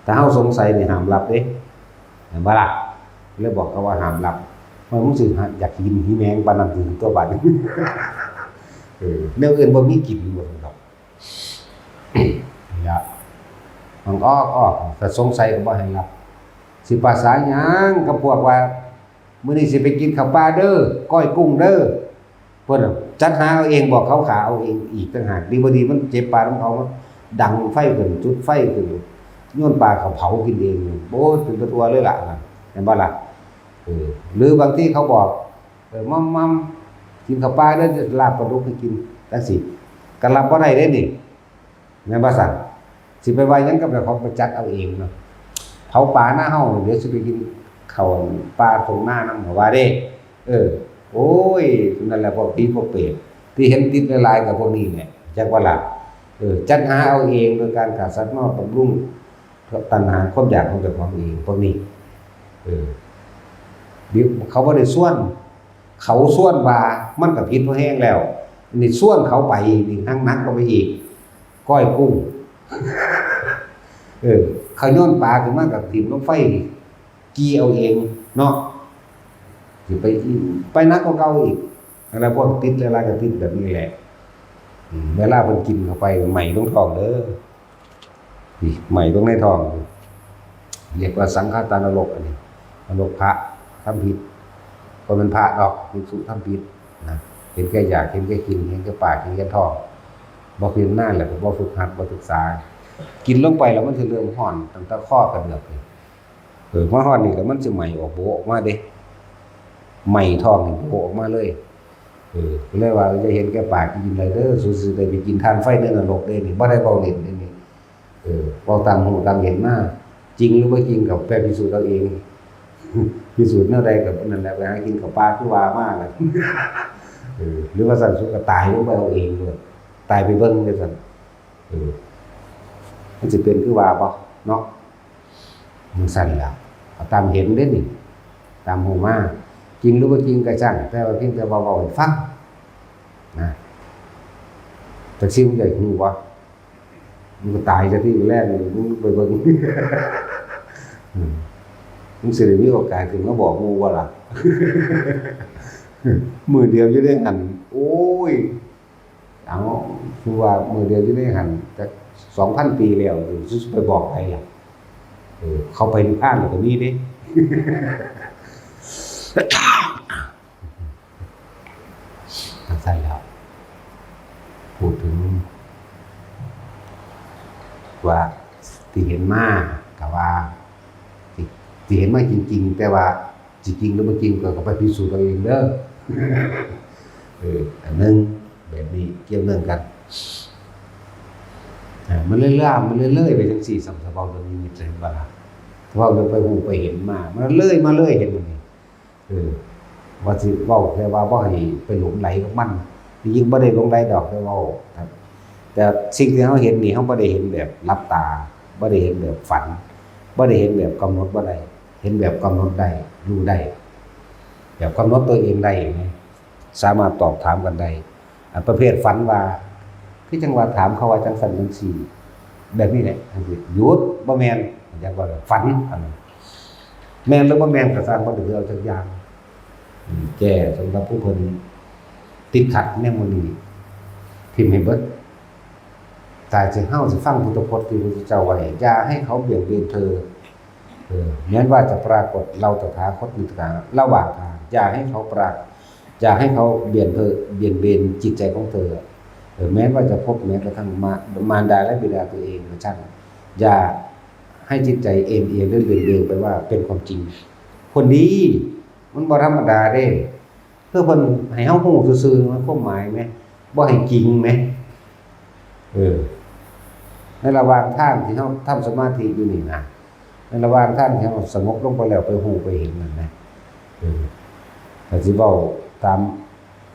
ถ้าเฮาสงสัยนี่ห้ามรับเด้เห็นบ่ล่ะเลยบอกเขาว่าห้ามรับมันมึงสิอยากกินหิแมงปานนั้นถึงตัวบัดนี้แนวอื่นบ่มีกินบ่ครับอย่ามันออกแต่สงสัยก็บ่ให้รับสิภาษาหยังกับพวกว่ามื้อนี้สิไปกินข้าวปลาเด้อก้อยกุ้งเด้อเพิ่นจัดหาเอาเองบอกเขาขาเอาเองอีกต่างหากดีบ่ดีมันเจ็บปากของเขาดังไฟขึ้นจุดไฟขึ้นโยนปลาเขาเผากินเองโอ้ถึงตัวเลยล่ะเห็นบ่ล่ะหรือบางที่เขาบอกมัมกินข้าวปลาเด้อลาบปลาดุกให้กินจังซี่ก็รับบ่ได้เด้นี่แม่นบ่ซั่นสิไปว่าหยังกับเขาไปจัดเอาเองเนาะเผาปลาหน้าเฮาเดี๋ยวสิไปกินข้าวปลาตรงหน้านำว่าเด้โอ้ยนั่นแหละพวกผีพวกเปรตที่เห็นติดลายๆกับพวกนี้แหละจักว่าล่ะจัดหาเอาเองโดยการฆ่าสัตว์มาบำรุงตัณหาความอยากของเจ้าของเองพวกนี้เดี๋ยวเขาบ่ได้ส่วนเขาส่วนว่ามันก็ผิดพอแห้งแล้วนี่ส่วนเขาไปนี่ทั้งนักก็ไปอีกก้อยกุ้งเขาโยนปลาขึ้นมากับถิ่มลงไฟกี้เอาเองเนาะสิไปนักกว่าเก่าอีกอะไรพวกติดอะไรก็ติดแบบนี้แหละเวลาเพิ่นกินเข้าไปใหม่ตรงท้องเด้อนี่ใหม่ตรงในท้องเรียกว่าสังฆทานนรกอันนี้นรกพระทำผิดก็เป็นพระดอกภิกษุทำผิดนะเห็นแก่อยากเห็นแก่กินเห็นแก่ปากเห็นแก่ท้องบ่เพียงหน้าแหละบ่ฝึกหัดบ่ศึกษากินลงไปแล้วมันสิเริ่มฮ้อนตั้งแต่คอกระเดือกเลยมาฮ้อนนี่แล้วมันสิไหม้ออกโบออกมาเด้ไหม้ท้องนี่โบออกมาเลยก็เลยว่าจะเห็นแก่ปากกินอะไรเด้อซื่อๆได้ไปกินทานไฟในนรกเด้นี่บ่ได้เว้าเล่นเด้นี่เว้าตามหูตามเห็นมาจริงหรือบ่จริงกับแปรพิสูจน์เอาเองพิสูจน์แนวใดก็นั่นแหละไปหากินข้าวปลาคือว่ามาน่ะหรือว่าสัตว์สุกก็ตายลงไปเอาเองเลยตายไปเบิ่งจังซั่นมันสิเป็นคือว่าบ่เนาะมันสั่นแล้วเอาตามเห็นเด้นี่ตามหูมาจริงหรือบ่จริงก็ช่างแต่ว่าเพียงแต่เว้าให้ฟังนะแต่สิ่งใหญ่ฮู้บ่มันก็ตายซะที่แรกนี่มึงไปเบิ่งมึงสิได้มีโอกาสขึ้นมาบอกหมู่ว่าล่ะมื้อเดียวอยู่ได้หันโอ้ยเอาคือว่ามื้อเดียวอยู่ได้หันจัก 2,000 ปีแล้วสิไปบอกใครล่ะเขาไปนิพพานแล้วก็มีเด้ใช่แล้วพูดถึงว่าที่เห็นมากับว่าที่เห็นมาจริงๆแต่ว่าจริงๆหรือไม่จริงก็ไปพิสูจน์เอาเองเด้ออันนึงแบบนี้เกี่ยวเนื่องกันมันเรื่อยๆมันเรื่อยๆไปจังซี่สัมภาระเรื่องนี้มีใจบ่ล่ะเพราะเรื่องไปฮู้ไปเห็นมามันเรื่อยมาเรื่อยเห็นมันนี่ว่าสิเว้าแค่ว่าบ่ให้ไปหลงไหลกับมันจริงๆบ่ได้หลงไหลดอกแต่เว้าครับแต่สิ่งที่เฮาเห็นนี่เฮาบ่ได้เห็นแบบลับตาบ่ได้เห็นแบบฝันบ่ได้เห็นแบบกำหนดบ่ได้เห็นแบบกำหนดได้รู้ได้แบบกำหนดตัวเองได้สามารถตอบถามกันได้ประเภทฝันว่าคือจังว่าถามเขาว่าจังซั่นจังซี่แบบนี้แหละหยุดบ่แม่นจังว่าฝันอันนั้น แม่นหรือบ่แม่นก็สร้างบ่ได้เอาจักอย่างแก้สำหรับผู้เพิ่นติดขัดแนวมื้อนี้ทิ่มให้เบิดตายสิเฮาสิฟังพุทธพจน์ที่พระพุทธเจ้าไว้อย่าให้เขาเบี่ยงเบนเธอแม้ว่าจะปรากฏเราตถาคตอยู่ทางระหว่างทางอย่าให้เขาอย่าให้เขาเบี่ยงเบนจิตใจของเธอแม้ว่าจะพบแม้กระทั่งมารดาและบิดาตัวเองก็ช่างอย่าให้จิตใจเอ็นเอียงหรือเบี่ยงเบนไปว่าเป็นความจริงคนดีมันบ่ธรรมดาเด้เพื่อเพิ่นให้เฮาฮู้ซื่อๆมันความหมายแหมบ่ให้จริงแหมในระหว่างทางที่เฮาทำสมาธิอยู่นี่นะในระหว่างทางที่เฮาสงบลงไปแล้วไปฮู้ไปเห็นนั่นนะแต่สิเว้าตาม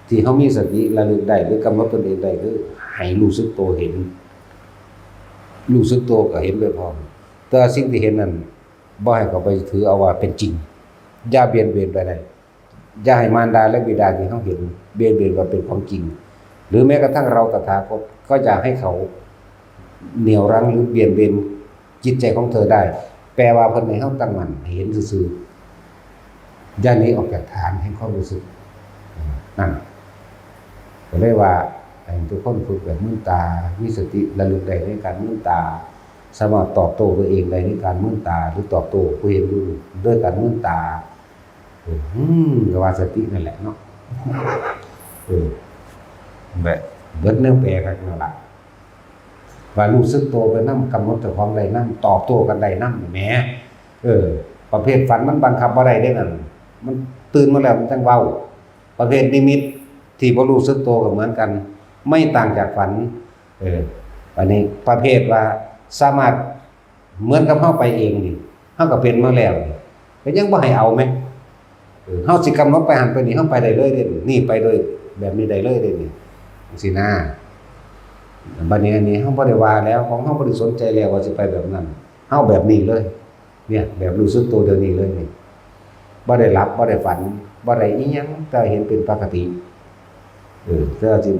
ที่เฮามีสติระลึกได้หรือกำหนดตนเองได้คือให้รู้สึกตัวเห็นรู้สึกตัวก็เห็นไปพร้อมแต่สิ่งที่เห็นนั้นบ่ให้เขาไปถือเอาว่าเป็นจริงอย่าเบียดเบียนไปได้อย่าให้มารดาและบิดาที่เฮาเห็นเบียดเบียนว่าเป็นของจริงหรือแม้กระทั่งเราตถาคตก็อย่าให้เขาเหนี่ยวรั้งหรือเบียดเบียนจิตใจของเธอได้แปลว่าเพิ่นให้เฮาตั้งมั่นเห็นซื่อๆอย่าหนีออกจากฐานแห่งความรู้สึกนั่นก็เลยว่าให้ทุกคนฝึกแบบมือตามีสติระลึกได้ในการมือตาสามารถตอบโต้ตัวเองได้ในการมือตาหรือตอบโต้ผู้เห็นอยู่ด้วยการมือตาก็ว่าสตินั่นแหละเนาะแบบเบิดเนื้อแปลกันนั่นล่ะว่ารู้สึกตัวไปนำกำหนดเจ้าของได้นำตอบโต้กันได้นำแหมประเภทฝันมันบังคับบ่ได้เด้นั่นมันตื่นมาแล้วมันจังเว้าประเภทนิมิตที่บ่รู้สึกตัวก็เหมือนกันไม่ต่างจากฝันอันนี้ประเภทว่าสามารถเหมือนกับเฮาไปเองนี่เฮาก็เป็นมาแล้วก็ยังบ่ให้เอาแม่เฮาสิกำหนดไปหันไปนี่เฮาไปได้เลยเด้นี่ไปเลยแบบนี้ได้เลยเด้นี่จังซี่นะบัดนี้อันนี้เฮาบ่ได้ว่าแล้วของเฮาบ่ได้สนใจแล้วว่าสิไปแบบนั้นเฮาแบบนี้เลยเนี่ยแบบรู้สึกตัวเดี๋ยวนี้เลยนี่บ่ได้หลับบ่ได้ฝันบ่ได้อีหยังแต่เห็นเป็นปกติแต่สิ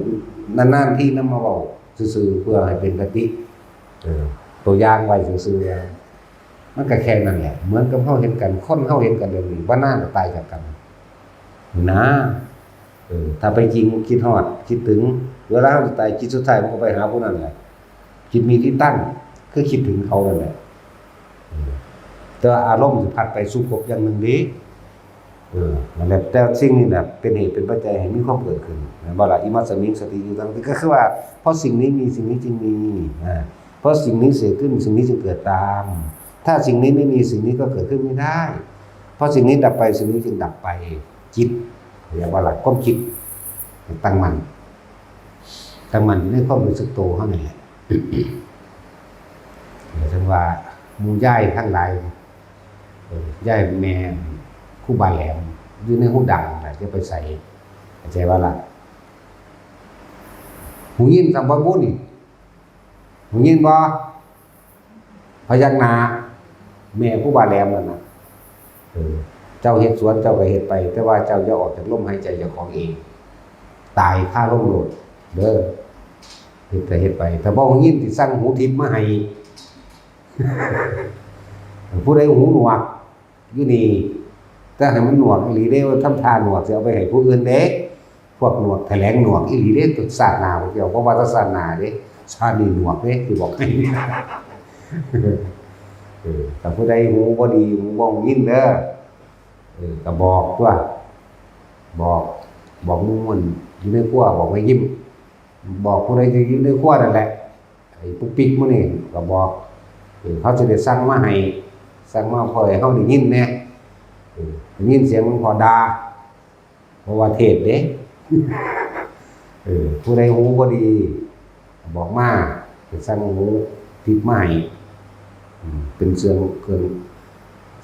นานๆที่นำมาเว้าซื่อๆเพื่อให้เป็นกติตัวอย่างไว้ซื่อๆมันก็แค่นั้นแหละเหมือนกับเฮาเห็นกันคนเฮาเห็นกันเดี๋ยวนี้บ่นานก็ตายจากกันนะถ้าไปจริงคิดฮอดคิดถึงเวลาเฮาสิตายจิตสุดท้ายมันก็ไปหาผู้นั้นแหละจิตมีที่ตั้งคือคิดถึงเขานั่นแหละแต่อารมณ์สิพัดไปสู่ภพอย่างหนึ่งเด้นั่นแหละแต่สิ่งนี้น่ะเป็นเหตุเป็นปัจจัยให้มีความเกิดขึ้นบ่ล่ะอิมัสสมิงสติอยู่ตั้งก็คือว่าเพราะสิ่งนี้มีสิ่งนี้จึงมีเพราะสิ่งนี้เกิดขึ้นสิ่งนี้จึงเกิดตามถ้าสิ่งนี้ไม่มีสิ่งนี้ก็เกิดขึ้นไม่ได้เพราะสิ่งนี้ดับไปสิ่งนี้จึงดับไปจิตเรียกว่าหลักความคิดตั้งมั่นในความรู้สึกตัวเฮานี่แหละจังว่าหมู่ย้ายทั้งหลายย้ายแม่ครูบาแหลมอยู่ในหูดังน่ะจะไปใส่เข้าใจว่าล่ะหูยินสัมบ่บุนี่หูยินบ่พยักหน้าแม่ครูบาแหลมนั่นน่ะเจ้าเฮ็ดสวนเจ้าก็เฮ็ดไปแต่ว่าเจ้าอย่าออกจากลมหายใจเจ้าของเองตายคาลมโลดเด้อเฮ็ดไปถ้าบ่หูยินสิสั่งหูทิพย์มาให้ผู้ใดหูหนวกอยู่นี่ถ้าให้มันหนวกอีหลีเด้ทำทาหนวกสิเอาไปให้ผู้อื่นเด้พวกหนวกแถลงหนวกอีหลีเด้ตุศาสนาบ่เกี่ยวเพราะว่าศาสนาเด้ชาตินี้หนวกเด้สิบอกให้ถ้าผู้ใดหูบ่ดีหูบ่ยินเด้อก็บอกตัวบอกมุ่นอยู่ในครัวบอกไว้ยิ้มบอกผู้ใดที่อยู่ในครัวนั่นแหละไอ้ปุ๊กปิ๊กมื้อนี้ก็บอกเขาจะได้สั่งมาให้สั่งมาพอให้เฮาได้ยินแน่ได้ยินเสียงมันพอด่าเพราะว่าเทศเด้ผู้ใดหูบ่ดีบอกมาไปสั่งหูติดมาให้เป็นเค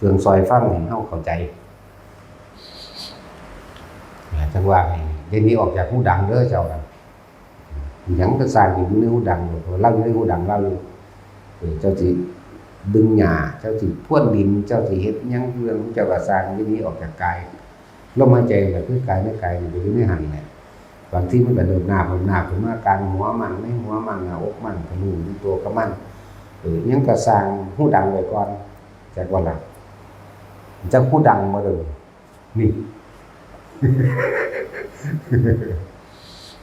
รื่องซอยฟังให้เฮาเข้าใจจังว่าเดี๋ยวนี้ออกจากหูดังเด้อเจ้าน่ะหยังก็สร้างอยู่ในหูดังเล่าอยู่ในหูดังเล่าอยู่เจ้าสิดึงหญ้าเจ้าสิพ่นดินเจ้าสิเฮ็ดหยังเรื่องเจ้าก็สร้างเดี๋ยวนี้ออกจากกายลมหายใจก็คือกายในกายอยู่ในหันแหละบางทีมันก็เดินหน้าขึ้นมากลางหัวมันในหัวมันหน้าอกมันทะลุในตัวก็มันยังก็สร้างหูดังไว้ก่อนจากว่าล่ะ จักผู้ดังบ่เด้อนี่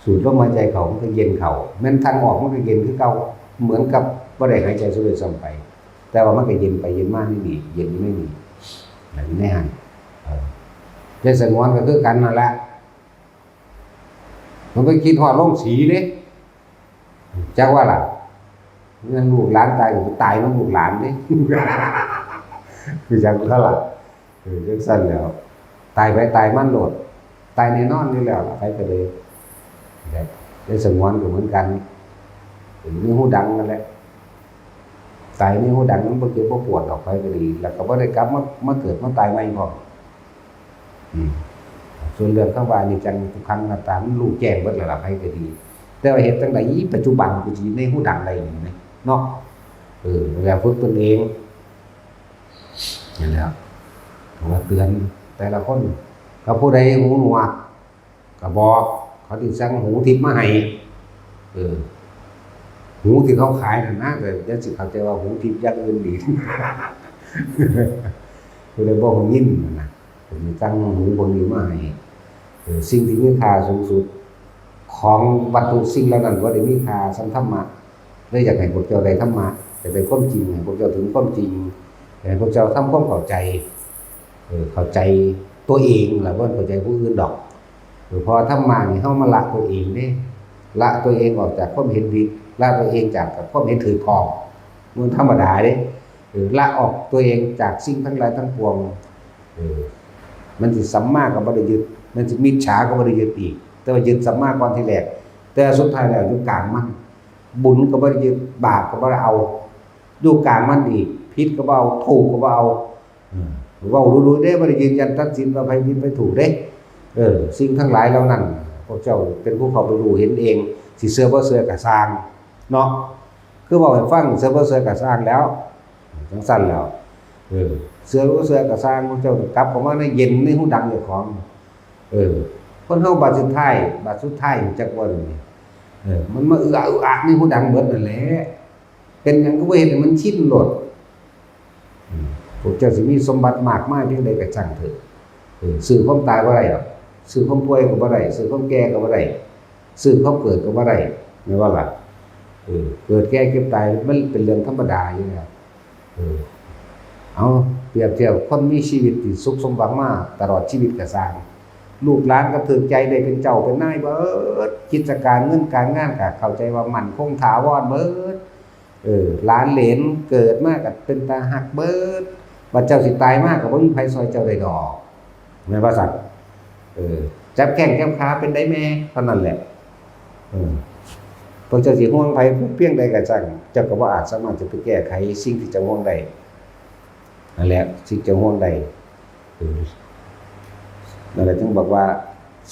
สูดลมหายใจเข้ามันก็เย็นเข้าแม้นทางออกมันก็เย็นคือเก่าเหมือนกับบ่ได้หายใจสูดซ้ำไปแต่ว่ามันก็เย็นไปเย็นมาไม่มีเย็นไม่มีอันนี้หั่นได้สงวนก็คือกันนั่นแหละมันไปคิดฮอดลงสีเด้จักว่าล่ะเงินลูกหลานตายก็ตายนำลูกหลานเด้ คือจังเท่าล่ะจังซั่นแล้วตายไปตายมันโลดตายแน่นอนอยู่แล้วล่ะไปก็เลยได้สงวนก็เหมือนกันนี่หูดังนั่นแหละตายนี่หูดังมันบ่เจ็บบ่ปวดออกไปก็ดีแล้วก็บ่ได้กลับมาเกิดมาตายใหม่พร้อมส่วนเรื่องข้างว่านี่จังทุกครั้งตามรู้แจ้งเบิดแล้วล่ะไปก็ดีแต่ว่าเฮ็ดจังได๋ปัจจุบันกูสิในหูดังได้นี่เนาะแล้วฝึกตนเองนั่นแหละว่าเตือนแต่ละคนก็ผู้ใดหูหนวกก็บอกเขาสิสั่งหูทิพย์มาให้หูที่เขาขายน่ะนะแต่ยังสิเข้าใจว่าหูทิพย์อย่างอื่นดี ผู้ใดบ่ฮู้ยินน่ะผมสั่งหูพวกนี้มาให้สิ่งที่มีค่าสูงสุดของวัตถุสิ่งเหล่านั้นบ่ได้มีค่าสัมธรรมะเลยอยากให้พวกเจ้าได้ธรรมะจะได้ความจริงให้พวกเจ้าถึงความจริงให้พวกเจ้าทำความเข้าใจเข้าใจตัวเองล่ะบ่เข้าใจผู้อื่นดอกพอธรรมะนี่เฮามาละตัวเองเด้ละตัวเองออกจากความเห็นผิดละตัวเองจากความเห็นถือครองมันธรรมดาเด้ละออกตัวเองจากสิ่งทั้งหลายทั้งปวงมันสิสัมมาก็บ่ได้ยึดมันสิมิจฉาก็บ่ได้ยึดอีกแต่ว่ายึดสัมมาก่อนที่แรกแต่สุดท้ายแล้วอยู่กลางมันบุญก็บ่ได้ยึดบาปก็บ่ได้เอาอยู่กลางมันอีกผิดก็บ่เอาถูกก็บ่เอาเว้ารู้ๆเด้บ่ได้ยืนยันตัดสินว่าไผผิดไผถูกเด้สิ่งทั้งหลายเหล่านั้นพวกเจ้าเป็นผู้เข้าไปรู้เห็นเองสิเชื่อบ่เชื่อก็สร้างเนาะคือเว้าให้ฟังเชื่อบ่เชื่อก็สร้างแล้วจังซั่นแล้วเชื่อบ่เชื่อก็สร้างพวกเจ้ากลับเข้ามาในเย็นในหูดังเจ้าของคนเฮาบาดสุดท้ายจักว่านี่มันมาอะในหูดังเบิดนั่นแหละเป็นหยังก็บ่เฮ็ดให้มันชินโลดพวกเจ้าสิมีสมบัติมากมายเพียงใดก็ช่างเถิดซื้อความตายบ่ได้หรอกซื้อความป่วยก็บ่ได้ซื้อความแก่ก็บ่ได้ซื้อความเกิดก็บ่ได้แม่นว่าล่ะเกิดแก่เก็บตายมันเป็นเรื่องธรรมดาอยู่แล้วเอาเปรียบเทียบคนมีชีวิตที่สุขสมหวังมาตลอดชีวิตก็สร้างลูกหลานก็ถึกใจได้เป็นเจ้าเป็นนายเบิดกิจการเงินการงานก็เข้าใจว่ามั่นคงถาวรเบิดหลานเหลนเกิดมาก็เป็นตาฮักเบิดบัดเจ้าสิตายมาก็บ่มีไผซอยเจ้าได้ดอกแม่นบ่ซั่นจับแข้งจับขาเป็นได้แม่เท่านั้นแหละพวกเจ้าสิห่วงไผเพียงใดก็ช่างเจ้าก็บ่อาจสามารถจะไปแก้ไขสิ่งที่เจ้าห่วงได้นั่นแหละสิ่งเจ้าห่วงได้นั่นแหละจึงบอกว่า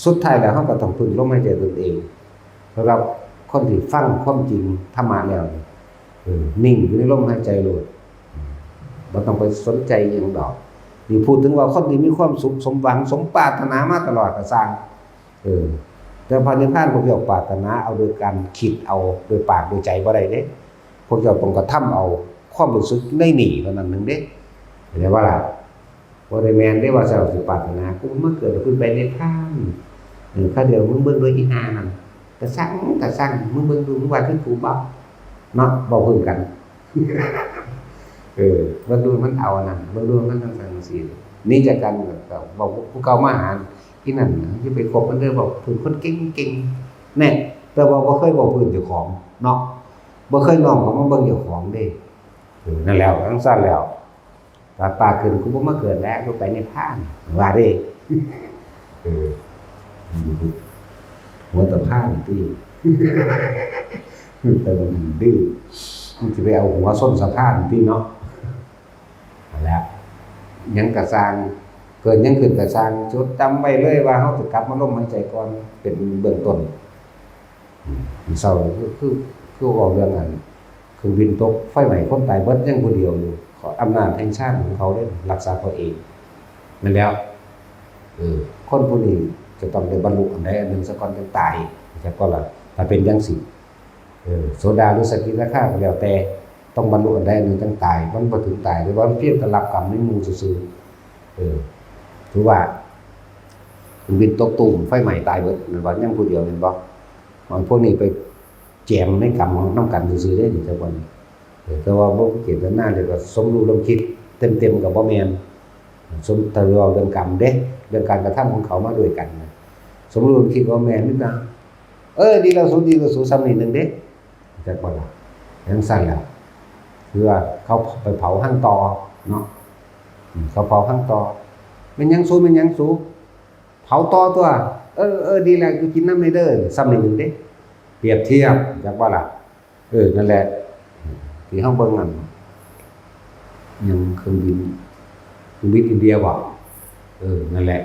สุดท้ายแล้วเฮาก็ต้องพึ่งลมหายใจตนเองสำหรับคนที่ฟังความจริงธรรมะแล้วนิ่งอยู่ในลมหายใจโลดบ่ต้องไปสนใจหยังดอกนี่พูดถึงว่าคนที่มีความสุขสมหวังสมปรารถนามาตลอดก็สร้างแต่พระนิพพานพวกเจ้าปรารถนาเอาโดยการคิดเอาโดยปากโดยใจบ่ได้เด้พวกเจ้าต้องกระทำเอาความรู้สึกในนี่เท่านั้นนึงเด้เห็นว่าล่ะบ่ได้แม่นได้ว่าเจ้าสิปรารถนากูมาเกิดขึ้นไปในทางข้าเดียวมึงเบิ่งด้วยอีหานั่นก็สั่งมึงเบิ่งดูมึงว่าคือกูบ่เนาะบ่พึ่งกันมันดูมันเอานั่นมันดูมันทั้งสังสีนี่จากกันก็บอกผู้เก่ามาหาที่นั่นสิไปคบมันเด้อบอกเพิ่นคนเก่งๆแน่แต่ว่าบ่เคยบอกเพิ่นเจ้าของเนาะบ่เคยน้อมเข้ามาเบิ่งเจ้าของเด้นั่นแล้วทั้งสั้นแล้วตาขึ้นกูบ่มาเกิดแล้วกูไปในพานว่าเด้หัวตะพานติแต่มันดื้อมันสิไปเอาหัวส้นสะพานติเนาะนั่นแหละยังกระสร้างเกิดยังขึ้นกระสร้างจดจำไว้เลยว่าเฮาสิกลับมาลมหายใจก่อนเป็นเบื้องต้นเศร้าคือเว้าเรื่องนั้นเครื่องบินตกไฟไหม้คนตายเบิดยังผู้เดียวอยู่ขออำนาจแห่งชาติของเขาได้รักษาตัวเองนั่นแล้วคนผู้นี้จะต้องได้บรรลุอันใดอันหนึ่งสักก่อนจึงตายจักก็ล่ะถ้าเป็นจังซี่โสดาหรือสกิทาคาก็แล้วแต่ต้องบรรลุอันใดอันหนึ่งจึงตายมันบ่ถึงตายหรือว่ามันเพียงแต่รับกรรมในหมู่ซื่อ ถือว่ามันบินตกตุ่มไฟใหม่ตายเบิดมันว่ายังผู้เดียวเห็นบ่มันพวกนี้ไปแจมในกรรมของน้ำกันซื่อๆได้นี่จังว่าแต่ว่าบ่เจตนาเลยก็สมรู้ร่วมคิดเต็มๆกับบ่แม่นสมแต่เราเรื่องกรรมเด้เรื่องการกระทำของเขามาด้วยกันสมรู้ร่วมคิดว่าแม่นนิดนะดีแล้วสู้ซ้ำนิดนึงเด้จักบ่ล่ะยังสั่นแล้วคือว่าเขาไปเผาห้างตอเนาะเขาเผาห้างตอมันยังสู้เผาตอตัวดีแล้วกูกินน้ำในเด้อซ้ำนิดนึงเด้เปรียบเทียบจักบ่ล่ะนั่นแหละที่เฮาเบิ่งนั่นยังเครื่องบินอินเดียบ่นั่นแหละ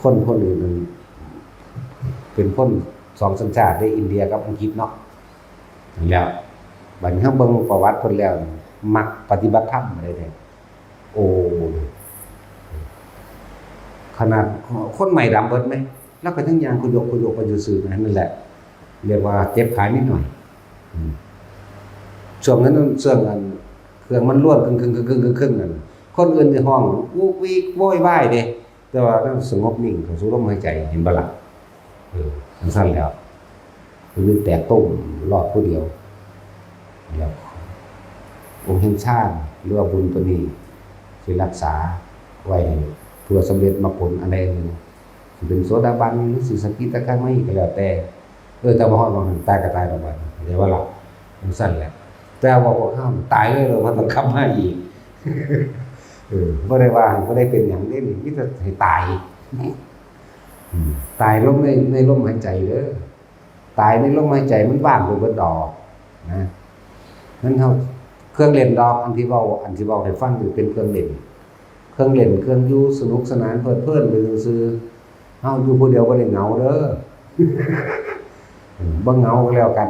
คนอื่นมันเป็นคนสองสัญชาติได้อินเดียกับอังกฤษเนาะแล้วบัดนี้เฮาเบิ่งประวัติเพิ่นแล้วมักปฏิบัติธรรมอะไรแท้โอ้ขนาดคนใหม่ดำเบิดมั้ยแล้วก็ทั้งยางคุยกไปซื่อๆนั่นแหละเรียกว่าเจ็บขานิดหน่อยช่วงนั้นเครื่องมันล้วนครึ่งนั่นคนอื่นในห้องวูกวีกโวยวายเด้แต่ว่ามันสงบนิ่งเข้าสู่ลมหายใจเห็นบ่ล่ะสั้นแล้วคือแตกต้มรอดผู้เดียวแล้วองค์แห่งชาติหรือว่าบุญตัวนี้สิรักษาไว้เพื่อสำเร็จมรรคผลอะไรนึงสิเป็นโสดาบันหรือสิสกิทาคามีก็แล้วแต่แต่บ่ฮอดบ่ตายก็ตายดอกบัดเดี๋ยวว่าล่ะสั้นแหละแต่ว่าพวกเฮาตายเลยมันต้องขับมาอีกบ่ได้ว่าบ่ได้เป็นหยังเด้นี่มีแต่ให้ตายตายลงในลมหายใจเด้อตายในลมหายใจมันว่างไปเบิดดอกนะนั้นเฮาเครื่องเล่นดอกอันที่เว้าให้ฟังอยู่เป็นเครื่องเล่นเครื่องอยู่สนุกสนานเพลินไปซื่อๆเฮาอยู่ผู้เดียวบ่ได้เหงาเด้อบ่เหงาก็แล้วกัน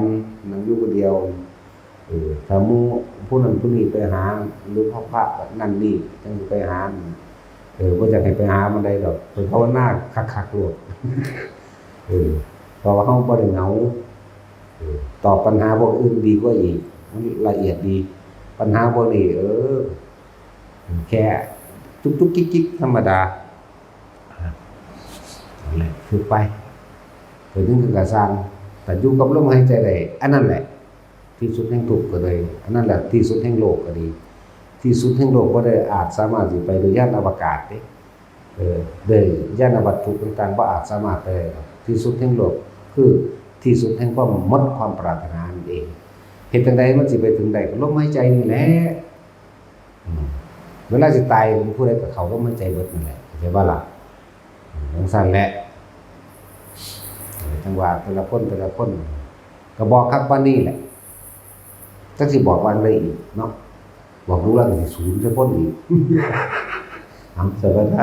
นั่งอยู่ผู้เดียวถ้าหมู่ผู้นั้นผู้นี้ไปหาหรือพระนั่นนี่จังไปหาบ่อยากให้ไปหามันได้ดอกเพิ่นภาวนาคักๆโลดเพราะว่าเฮาบ่ได้เหงาตอบปัญหาพวกอื่นดีกว่าอีกมันละเอียดดีปัญหาพวกนี้แค่จุกๆจิกๆธรรมดานั่นแหละฝึกไปถึงกระสร้างแต่อยู่กับลมหายใจได้อันนั้นแหละที่สุดแห่งทุกข์ก็ได้อันนั้นแหละที่สุดแห่งโลกก็ดีที่สุดแห่งโลกบ่ได้อาจสามารถสิไปโดยยานอวกาศเด้ด้วยยานวัตถุต่างๆบ่อาจสามารถไปที่สุดแห่งโลกคือที่สุดแห่งความหมดความปรารถนานั่นเองเฮ็ดจังได๋มันสิไปถึงได้ก็ลมหายใจนี่แหละเวลาสิตายผู้ใดก็เข้าลมหายใจเบิดนั่นแหละเข้าใจบ่ล่ะจังซั่นแหละจังว่าแต่ละคนก็บอกครับว่านี่แหละจักสิบอกว่าได้อีกเนาะบอกรู้แล้วสิศูนย์จะพ้นอีกสวัสดี